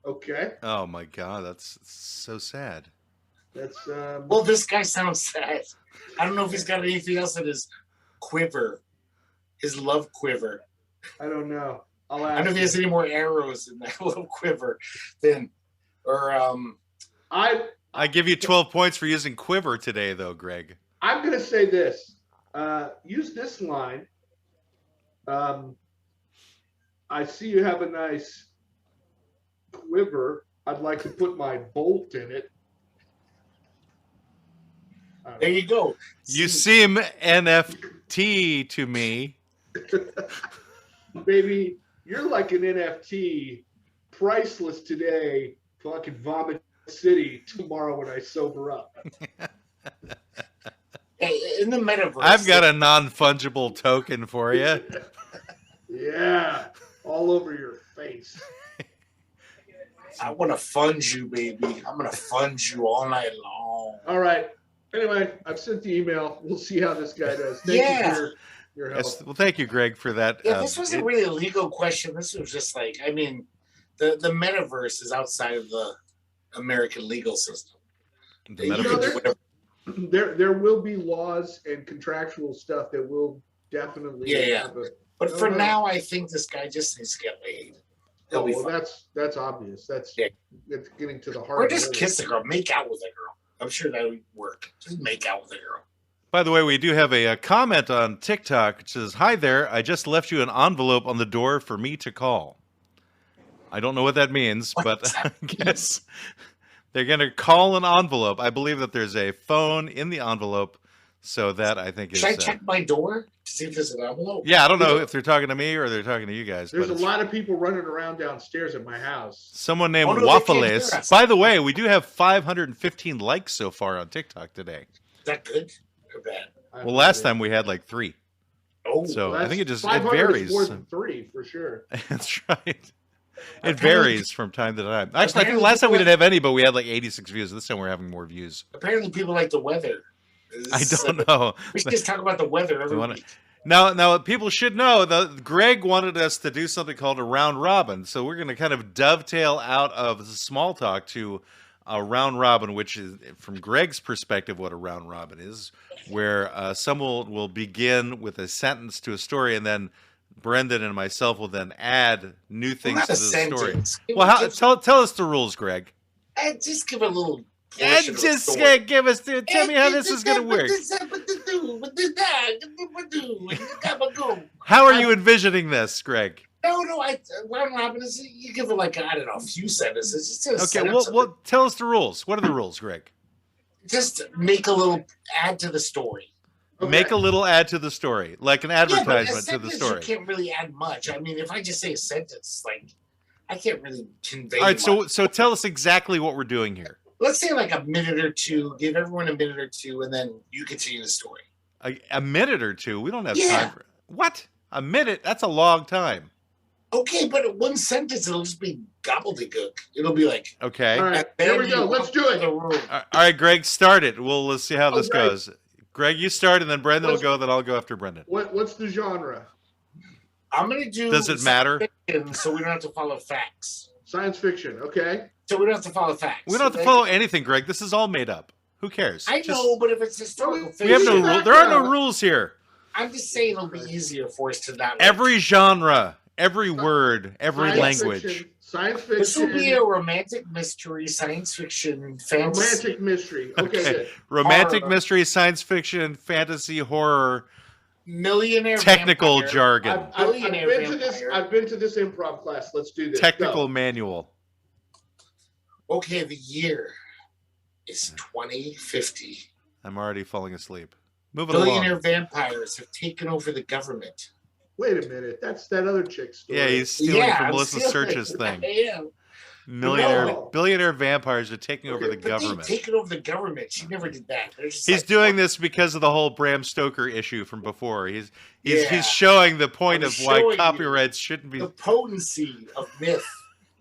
Okay. Oh my God, that's so sad. That's well, this guy sounds sad. I don't know if he's got anything else in his quiver, his love quiver. I don't know. I'll ask. I don't know if he has any more arrows in that little quiver than, or I give you 12 points for using quiver today, though, Greg. I'm gonna say this. Use this line. I see you have a nice quiver. I'd like to put my bolt in it. There you go. You seem NFT to me. Baby, you're like an NFT, priceless today, fucking Vomit City tomorrow when I sober up. Hey, in the metaverse, I've got a non-fungible token for you. Yeah, all over your face. I want to fund you, baby. I'm going to fund you all night long. All right. Anyway, I've sent the email. We'll see how this guy does. Thank you for your help. Yes, well, thank you, Greg, for that. Yeah, this wasn't really a legal question. This was just like, I mean, the metaverse is outside of the American legal system. There will be laws and contractual stuff that will definitely. Yeah. But for now, I think this guy just needs to get laid. Oh, well, that's obvious. That's getting to the heart. Or just kiss a girl, make out with a girl. I'm sure that would work. Just make out with a girl. By the way, we do have a comment on TikTok which says, "Hi there, I just left you an envelope on the door for me to call." I don't know what that means, but I guess they're going to call an envelope. I believe that there's a phone in the envelope, so that I think is... Should I check my door to see if there's an envelope? Yeah, I don't know if they're talking to me or they're talking to you guys. There's a lot of people running around downstairs at my house. Someone named Waffles. By the way, we do have 515 likes so far on TikTok today. Is that good or bad? Well, last time we had like 3. Oh, so I think it varies. More than 3 for sure. That's right. It varies from time to time. Actually, I think last time we didn't have any, but we had like 86 views. This time we're having more views. Apparently, people like the weather. I don't know. We should just talk about the weather every week. Now, people should know that Greg wanted us to do something called a round robin. So we're going to kind of dovetail out of the small talk to a round robin, which is, from Greg's perspective, what a round robin is, where someone will begin with a sentence to a story, and then Brendan and myself will then add new things not to a the story. sentence. Well, tell us the rules, Greg. Just give a little. And just give us, tell me how this is going to work. How are you envisioning this, Greg? No, round robin is, you give it like, I don't know, a few sentences. Okay, well, tell us the rules. What are the rules, Greg? Just make a little add to the story. Okay. Make a little add to the story, like an advertisement to the story. You can't really add much. I mean, if I just say a sentence, like, I can't really convey All right, much. so tell us exactly what we're doing here. Let's say like a minute or two. Give everyone a minute or two, and then you continue the story. A minute or two? We don't have time for what? A minute? That's a long time. Okay, but one sentence, it'll just be gobbledygook. It'll be like, okay. All right, here we go. Let's do it. All right, Greg, start it. Let's see how this goes. Greg, you start, and then Brendan will go. Then I'll go after Brendan. What's the genre? I'm gonna do. Does it matter? So we don't have to follow facts. Science fiction. Okay. So we don't have to follow facts. We don't have to follow anything, Greg. This is all made up. Who cares? I know, but if it's historical fiction, we have no rules. There are no rules here. I'm just saying it'll be easier for us to not. Every genre, every word, every language. Fiction, science fiction. This will be a romantic mystery, science fiction, fantasy. Romantic mystery. Okay. Good. Romantic Horror. Mystery, science fiction, fantasy, horror, millionaire, technical vampire. jargon, I've been to this improv class. Let's do this. technical manual. Okay, the year is 2050. I'm already falling asleep. Move it Billionaire along. vampires have taken over the government. Wait a minute. That's that other chick's story. Yeah, he's stealing from I'm Melissa stealing. Search's thing. I am. No. Billionaire vampires are taking over the But government. they've taken over the government. She never did that. He's doing this because of the whole Bram Stoker issue from before. He's Yeah. showing the point I'm of why showing you copyrights shouldn't be. the potency of myth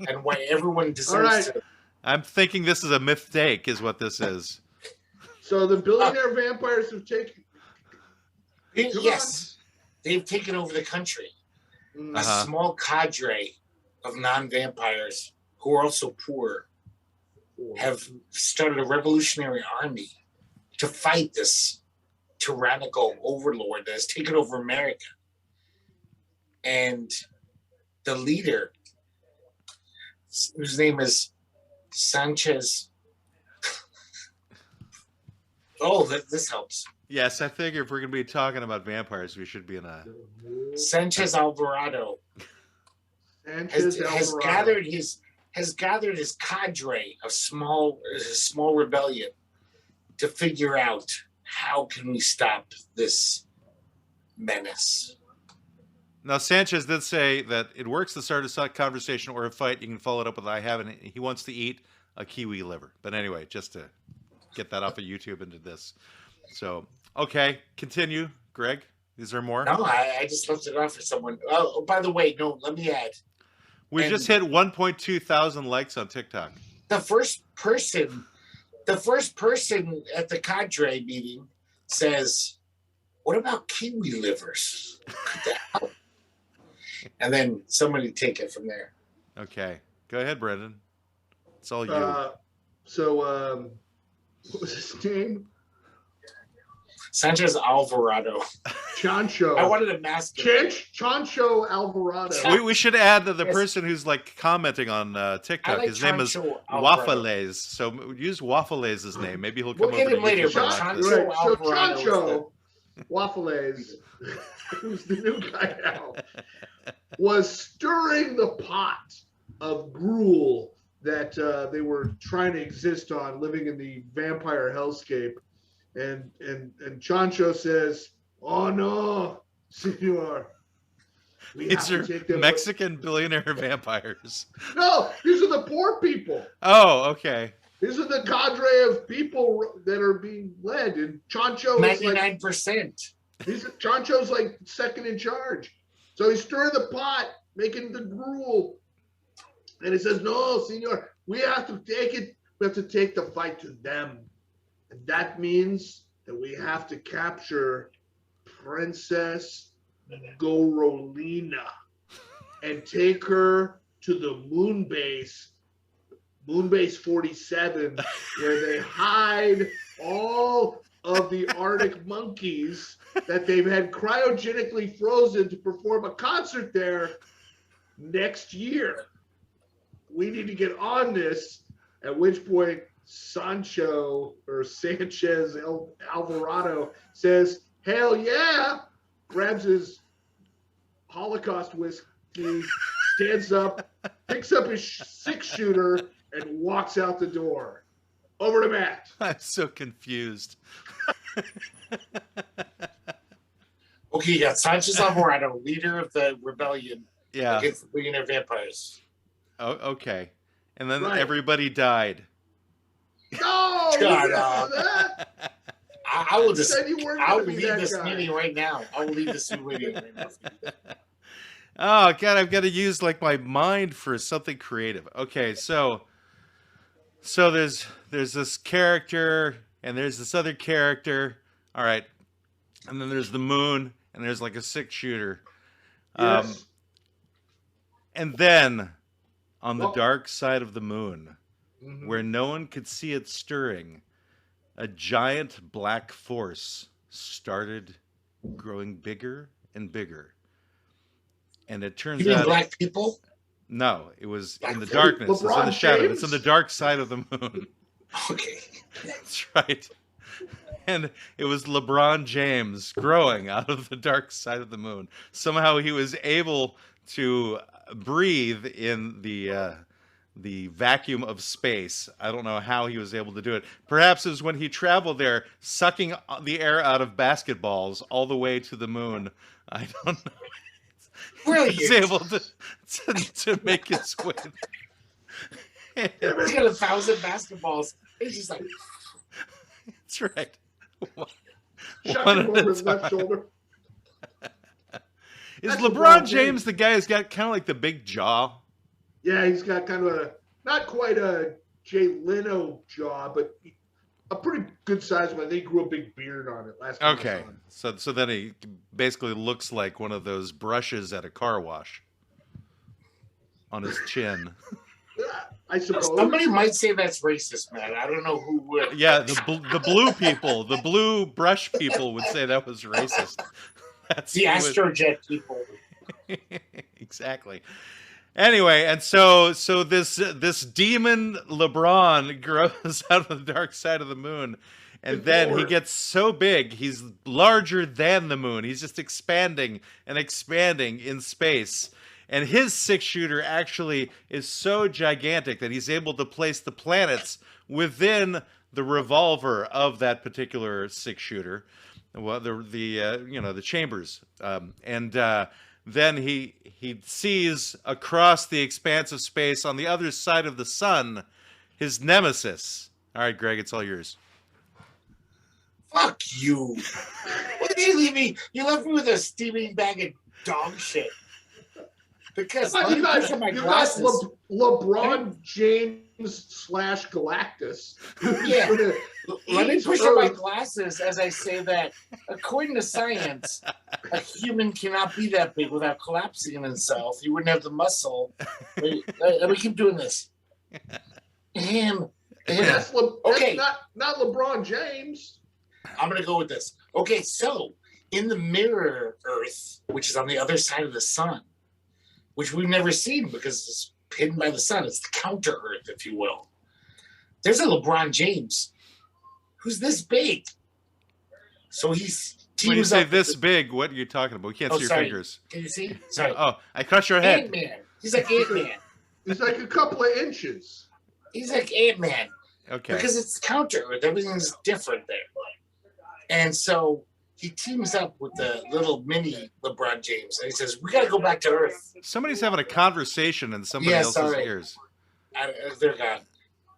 and why everyone deserves All right. to. I'm thinking this is a mistake, is what this is. So the billionaire vampires have taken. Yes, they've taken over the country. Mm. A small cadre of non-vampires who are also poor have started a revolutionary army to fight this tyrannical overlord that has taken over America. And the leader, whose name is Sanchez. Oh, this helps. Yes, I figure if we're going to be talking about vampires, we should be in a. Sanchez Alvarado has gathered his cadre of small rebellion to figure out how can we stop this menace. Now, Sanchez did say that it works to start a conversation or a fight. You can follow it up with "I haven't." He wants to eat a kiwi liver. But anyway, just to get that off of YouTube into this. So, okay, continue, Greg. Is there more? No, I just left it off for someone. Oh, by the way, no, let me add. We just hit 1.2 thousand likes on TikTok. The first person at the cadre meeting says, "What about kiwi livers? Could that help?" And then somebody take it from there. Okay, go ahead, Brendan. It's all you. What was his name? Sanchez Alvarado. Chancho. I wanted a mask. Chancho Alvarado. We should add that the person who's like commenting on TikTok, like his name is Alvarado. Waffles. So use Waffles' name. Maybe he'll come We'll over get to him later, YouTube but and watch Chancho this. Right. So Alvarado Chancho Waffles, who's the new guy now, was stirring the pot of gruel that they were trying to exist on, living in the vampire hellscape. And Chancho says, "Oh no, senor, These are Mexican billionaire vampires." No, these are the poor people. Oh, okay. These are the cadre of people that are being led, and Chancho is 99%. Chancho's like second in charge. So he's stirring the pot, making the gruel, and he says, "No, senor, we have to take it. We have to take the fight to them." And that means that we have to capture Princess Gorolina and take her to the moon base Moonbase 47, where they hide all of the Arctic monkeys that they've had cryogenically frozen to perform a concert there next year. We need to get on this, at which point Sanchez Alvarado says, hell yeah, grabs his Holocaust whiskey, stands up, picks up his 6-shooter, and walks out the door. Over to Matt. I'm so confused. Okay, you got Sanchez Alvarado, leader of the rebellion Yeah. against the billionaire vampires. Oh, okay. And then Right. everybody died. No! Shut up. That? I will just. Said you weren't I'll gonna be leave that this guy. meeting right now. I will leave this meeting right now. Oh god, I've got to use like my mind for something creative. Okay, so there's this character and there's this other character. All right. And then there's the moon and there's like a 6-shooter. Yes. And then on the Well- dark side of the moon, Mhm. where no one could see it stirring, a giant black force started growing bigger and bigger. And it turns You mean out black people? no, it was in the Black- darkness. It's in the LeBron shadow. James? It's on the dark side of the moon. Okay. That's right. And it was LeBron James growing out of the dark side of the moon. Somehow he was able to breathe in the vacuum of space. I don't know how he was able to do it. Perhaps it was when he traveled there, sucking the air out of basketballs all the way to the moon. I don't know. He was Brilliant. able to make his way. He's got 1,000 basketballs. He's just like, That's right. Shot One him at a over his left time. shoulder. Is That's LeBron LeBron James James. the guy who's got kind of like the big jaw? Yeah, he's got kind of a, not quite a Jay Leno jaw, but a pretty good sized one. They grew a big beard on it last time I Okay, saw him. so then he basically looks like one of those brushes at a car wash on his chin. I suppose. somebody might say that's racist, man. I don't know who would. Yeah, the blue people, the blue brush people would say that was racist. That's The who would- Astrojet people. Exactly. Anyway, and so this demon LeBron grows out of the dark side of the moon, and Good then he lord. gets so big, he's larger than the moon. He's just expanding and expanding in space. And his 6-shooter actually is so gigantic that he's able to place the planets within the revolver of that particular 6-shooter. Well, the chambers, and then he sees across the expanse of space on the other side of the sun his nemesis. All right, Greg, it's all yours. Fuck you. What did you leave me? You left me with a steaming bag of dog shit. Because let me You put on my got glasses. LeBron James / Galactus. Yeah. Let me Eat push on my Earth. glasses as I say that, according to science, a human cannot be that big without collapsing in himself. He wouldn't have the muscle. Let me keep doing this. Him. That's Okay. not LeBron James. I'm going to go with this. Okay, so in the mirror Earth, which is on the other side of the sun, which we've never seen because it's hidden by the sun, it's the counter Earth, if you will. There's a LeBron James who's this big. So he's When you teams say up this with big, what are you talking about? We can't Oh, see your sorry. fingers. the, can you see? Sorry. Oh, I crushed your head. Ant-Man. He's like Ant-Man. He's like a couple of inches. He's like Ant-Man. Okay. Because it's counter Earth. Everything's different there. And so he teams up with the little mini LeBron James. And he says, we got to go back to Earth. Somebody's having a conversation in somebody Yeah, else's sorry. ears. They're gone.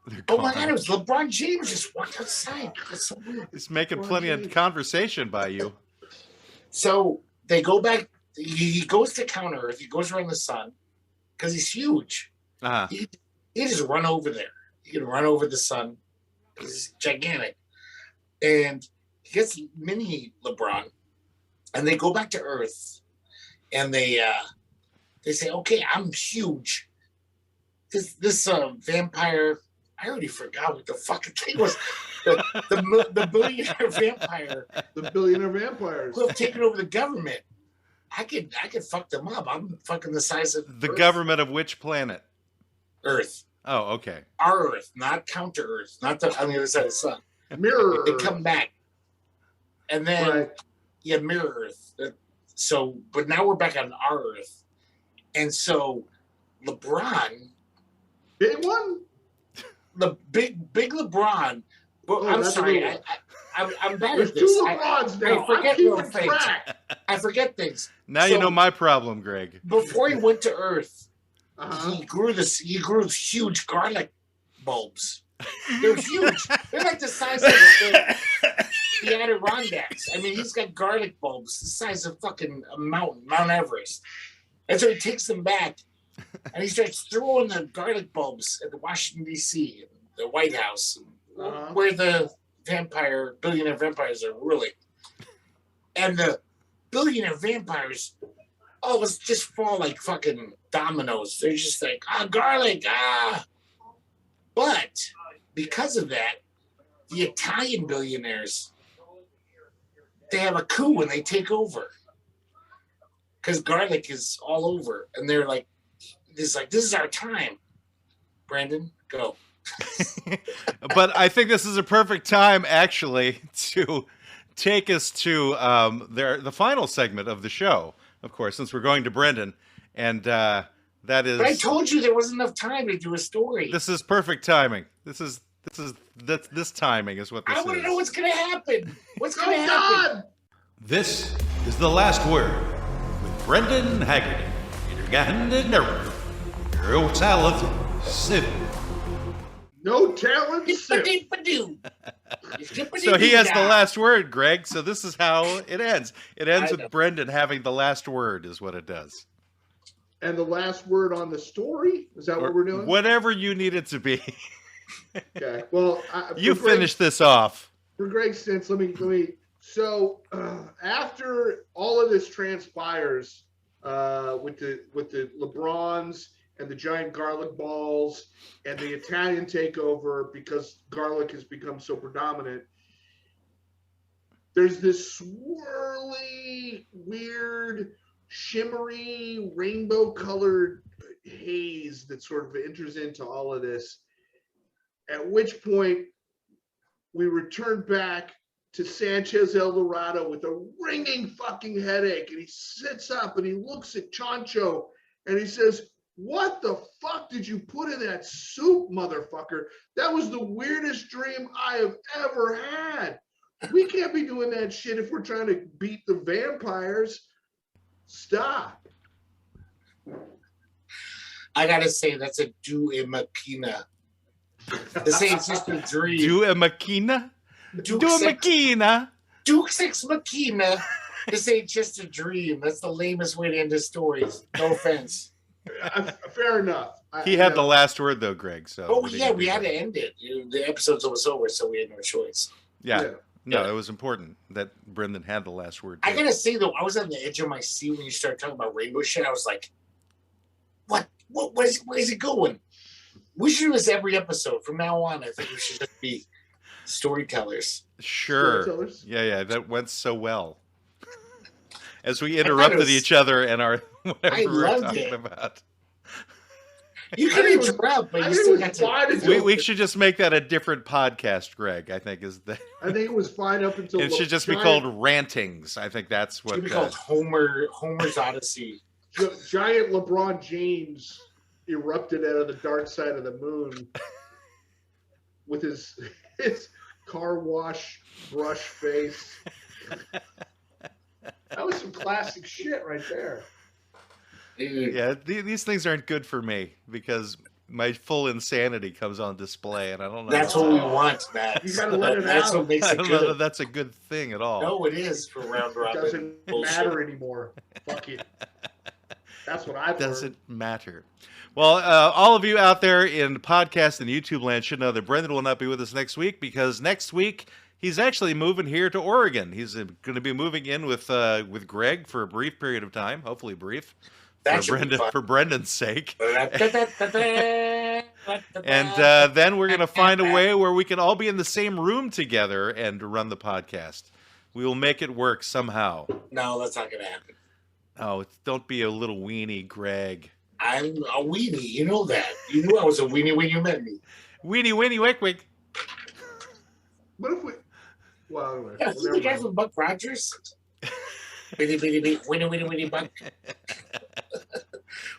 They're Oh my gone. God, it was LeBron James just walked outside. That's so weird. He's making LeBron plenty of James. conversation by you. So they go back. He goes to counter Earth. He goes around the sun because he's huge. Uh-huh. He just run over there. He can run over the sun. He's gigantic. And he gets mini LeBron, and they go back to Earth, and they say, "Okay, I'm huge. this vampire. I already forgot what the fucking thing was. The billionaire vampire. The billionaire vampires who have taken over the government. I could fuck them up. I'm fucking the size of the Earth. Government of which planet? Earth. Oh, okay. Our Earth, not counter Earth, not on the other side of the sun. Mirror. They come back, and then Right. Mirror Earth. So, but now we're back on our Earth, and so LeBron, Big one. the big LeBron. But Oh, I'm that's a sorry, little- I'm bad There's at this. two LeBrons now. I forget I'm keeping little things. track. I forget things. Now you So- know my problem, Greg. Before he went to Earth, Uh-huh. he grew huge garlic bulbs. They're huge. They're like the size of the Adirondacks. I mean, he's got garlic bulbs the size of fucking a mountain, Mount Everest. And so he takes them back, and he starts throwing the garlic bulbs at the Washington D.C., the White House, where the billionaire vampires are ruling. And the billionaire vampires always just fall like fucking dominoes. They're just like, garlic, But because of that, the Italian billionaires, they have a coup when they take over. Because garlic is all over. And they're like, this is our time. Brandon, go. But I think this is a perfect time, actually, to take us to the final segment of the show, of course, since we're going to Brendan. And that is... But I told you there wasn't enough time to do a story. This is perfect timing. This timing is what this is. I want to know what's going to happen. What's going to Oh, happen? God! This is The Last Word with Brendan Haggerty. Your talent, Sid. No talent. Sip. So he has the last word, Greg. So this is how it ends. It ends I know. with Brendan having the last word is what it does. And the last word on the story? Is that Or what we're doing? whatever you need it to be. Okay. Well, You finish this off. For Greg's sense, let me. So after all of this transpires, with the LeBrons and the giant garlic balls and the Italian takeover because garlic has become so predominant, there's this swirly, weird, shimmery, rainbow-colored haze that sort of enters into all of this. At which point, we return back to Sanchez El Dorado with a ringing fucking headache. And he sits up and he looks at Chancho and he says, "What the fuck did you put in that soup, motherfucker? That was the weirdest dream I have ever had. We can't be doing that shit if we're trying to beat the vampires. Stop." I got to say, that's a do a machina. This ain't just a dream. Do a machina? Do a Dux machina? Ex Machina. This ain't just a dream. That's the lamest way to end his stories. No offense. Fair enough. He had the last word, though, Greg. So Oh, yeah, we had to end it. The episode's almost over, so we had no choice. Yeah. No, Yeah. it was important that Brendan had the last word. I too. gotta say, though, I was on the edge of my seat when you started talking about rainbow shit. I was like, where is it going? We should do this every episode. From now on, I think we should just be storytellers. Sure. Storytellers. Yeah, that went so well. As we interrupted each other and our whatever I we were loved talking it. about. You can interrupt, but you still got to. We should just make that a different podcast, Greg. I think is the. I think it was fine up until It should just be called Rantings. I think that's what. It should be called Homer's Odyssey. Giant LeBron James erupted out of the dark side of the moon with his car wash brush face. That was some classic shit right there. Dude. Yeah, these things aren't good for me because my full insanity comes on display, and I don't know. That's what we want, Matt. You gotta let it That's out. what makes I it don't know that good. that's a good thing at all. No, it is for round It robin. doesn't bullshit. matter anymore. Fuck it. That's what I've Doesn't matter. Well, all of you out there in podcast and YouTube land should know that Brendan will not be with us next week because next week he's actually moving here to Oregon. He's going to be moving in with Greg for a brief period of time, hopefully brief, That should be fun. for Brendan's sake. Da-da-da-da-da. And then we're going to find a way where we can all be in the same room together and run the podcast. We will make it work somehow. No, that's not going to happen. Oh, don't be a little weenie, Greg. I'm a weenie. You know that. You knew I was a weenie when you met me. Weenie, wick, wick. What if we... Well, anyway. Yeah, the guy from Buck Rogers? Bitty, bitty, bitty, winnie, buck.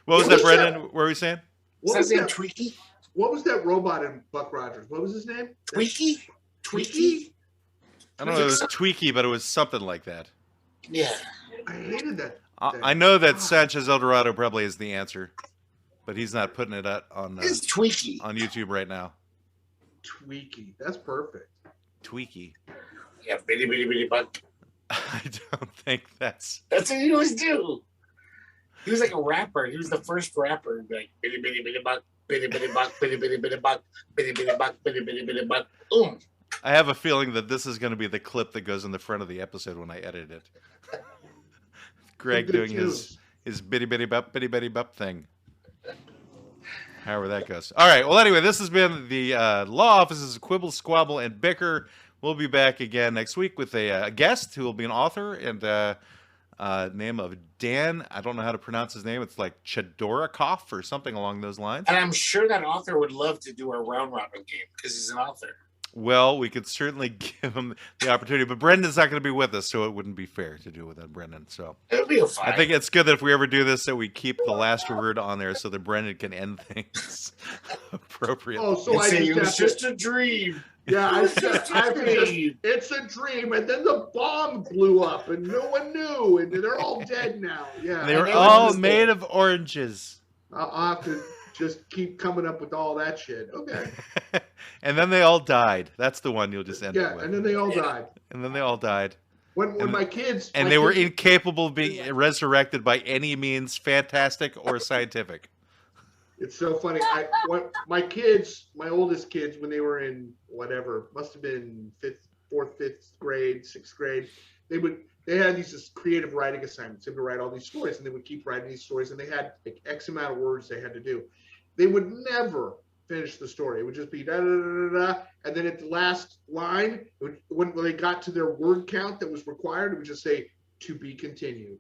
What was that, Brendan? What were we saying? What was that, Tweaky? What was that robot in Buck Rogers? What was his name? Tweaky? I don't know. It was Tweaky, but it was something like that. Yeah. I hated that. I know that Sanchez El Dorado probably is the answer, but he's not putting it out on It's Tweaky on YouTube right now. Tweaky. That's perfect. Tweaky. Yeah, bitty, bitty, bitty, buck. I don't think that's what he always do. He was like a rapper. He was the first rapper. Like bitty, bitty, bitty, buck, bitty, bitty, buck, bitty, bitty, bitty, buck, bitty, bitty, buck, bitty, bitty, bitty, buck. Boom. I have a feeling that this is going to be the clip that goes in the front of the episode when I edit it. Greg doing his bitty bitty bop thing. However that goes. All right. Well, anyway, this has been the Law Offices of Quibble, Squabble, and Bicker. We'll be back again next week with a guest who will be an author and name of Dan. I don't know how to pronounce his name. It's like Chodorikoff or something along those lines. And I'm sure that author would love to do a round robin game because he's an author. Well, we could certainly give him the opportunity, but Brendan's not going to be with us, so it wouldn't be fair to do it without Brendan. So it'll be fine. I think it's good that if we ever do this, that we keep the last word on there so that Brendan can end things appropriately. Oh, so it was just a dream. Yeah, it's a dream, and then the bomb blew up, and no one knew, and they're all dead now. Yeah, and they were all made of oranges. I'll have to just keep coming up with all that shit. Okay. And then they all died. That's the one you'll just end up with. Yeah, and then they all died. And then they all died. When my kids... And they were incapable of being resurrected by any means, fantastic or scientific. It's so funny. My oldest kids, when they were in whatever, must have been fourth, fifth grade, sixth grade, they had these creative writing assignments. They would write all these stories, and they would keep writing these stories, and they had like X amount of words they had to do. They would never finish the story. It would just be da da da da da, and then at the last line, when they got to their word count that was required, it would just say "to be continued."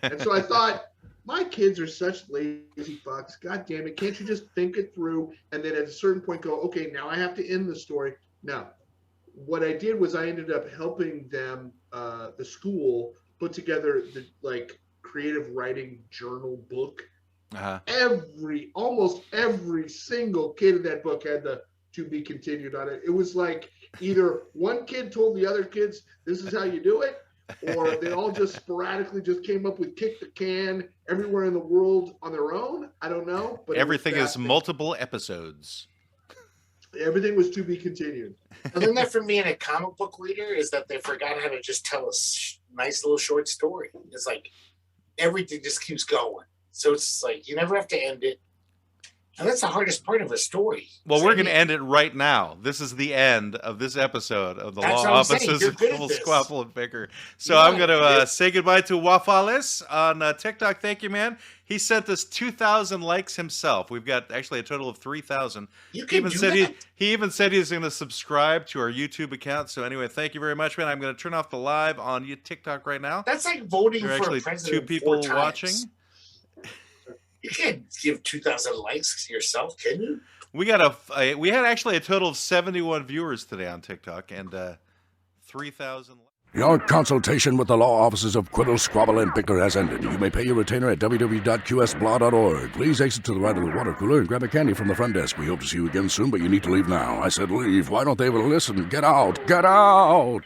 And so I thought, my kids are such lazy fucks. God damn it! Can't you just think it through and then at a certain point go, okay, now I have to end the story. No. What I did was I ended up helping them, the school, put together the creative writing journal book. Uh-huh. Almost every single kid in that book had the "to be continued" on it. It was like either one kid told the other kids, "This is how you do it," or they all just sporadically just came up with "kick the can" everywhere in the world on their own. I don't know, but everything is multiple episodes. Everything was "to be continued." And then that for me in a comic book reader is that they forgot how to just tell a nice little short story. It's like everything just keeps going. So it's like you never have to end it. And that's the hardest part of a story. Well, we're going to end it right now. This is the end of this episode of the Law Offices of Quibble, Squabble, and Bicker. So I'm going to say goodbye to Wafales on TikTok. Thank you, man. He sent us 2,000 likes himself. We've got actually a total of 3,000. He even said he's going to subscribe to our YouTube account. So anyway, thank you very much, man. I'm going to turn off the live on TikTok right now. That's like voting for a president. Two people watching. You can't give 2,000 likes yourself, can you? We had actually a total of 71 viewers today on TikTok and 3,000. Your consultation with the Law Offices of Quibble, Squabble, and Bicker has ended. You may pay your retainer at www.qsblaw.org. Please exit to the right of the water cooler and grab a candy from the front desk. We hope to see you again soon, but you need to leave now. I said leave. Why don't they ever listen? Get out! Get out!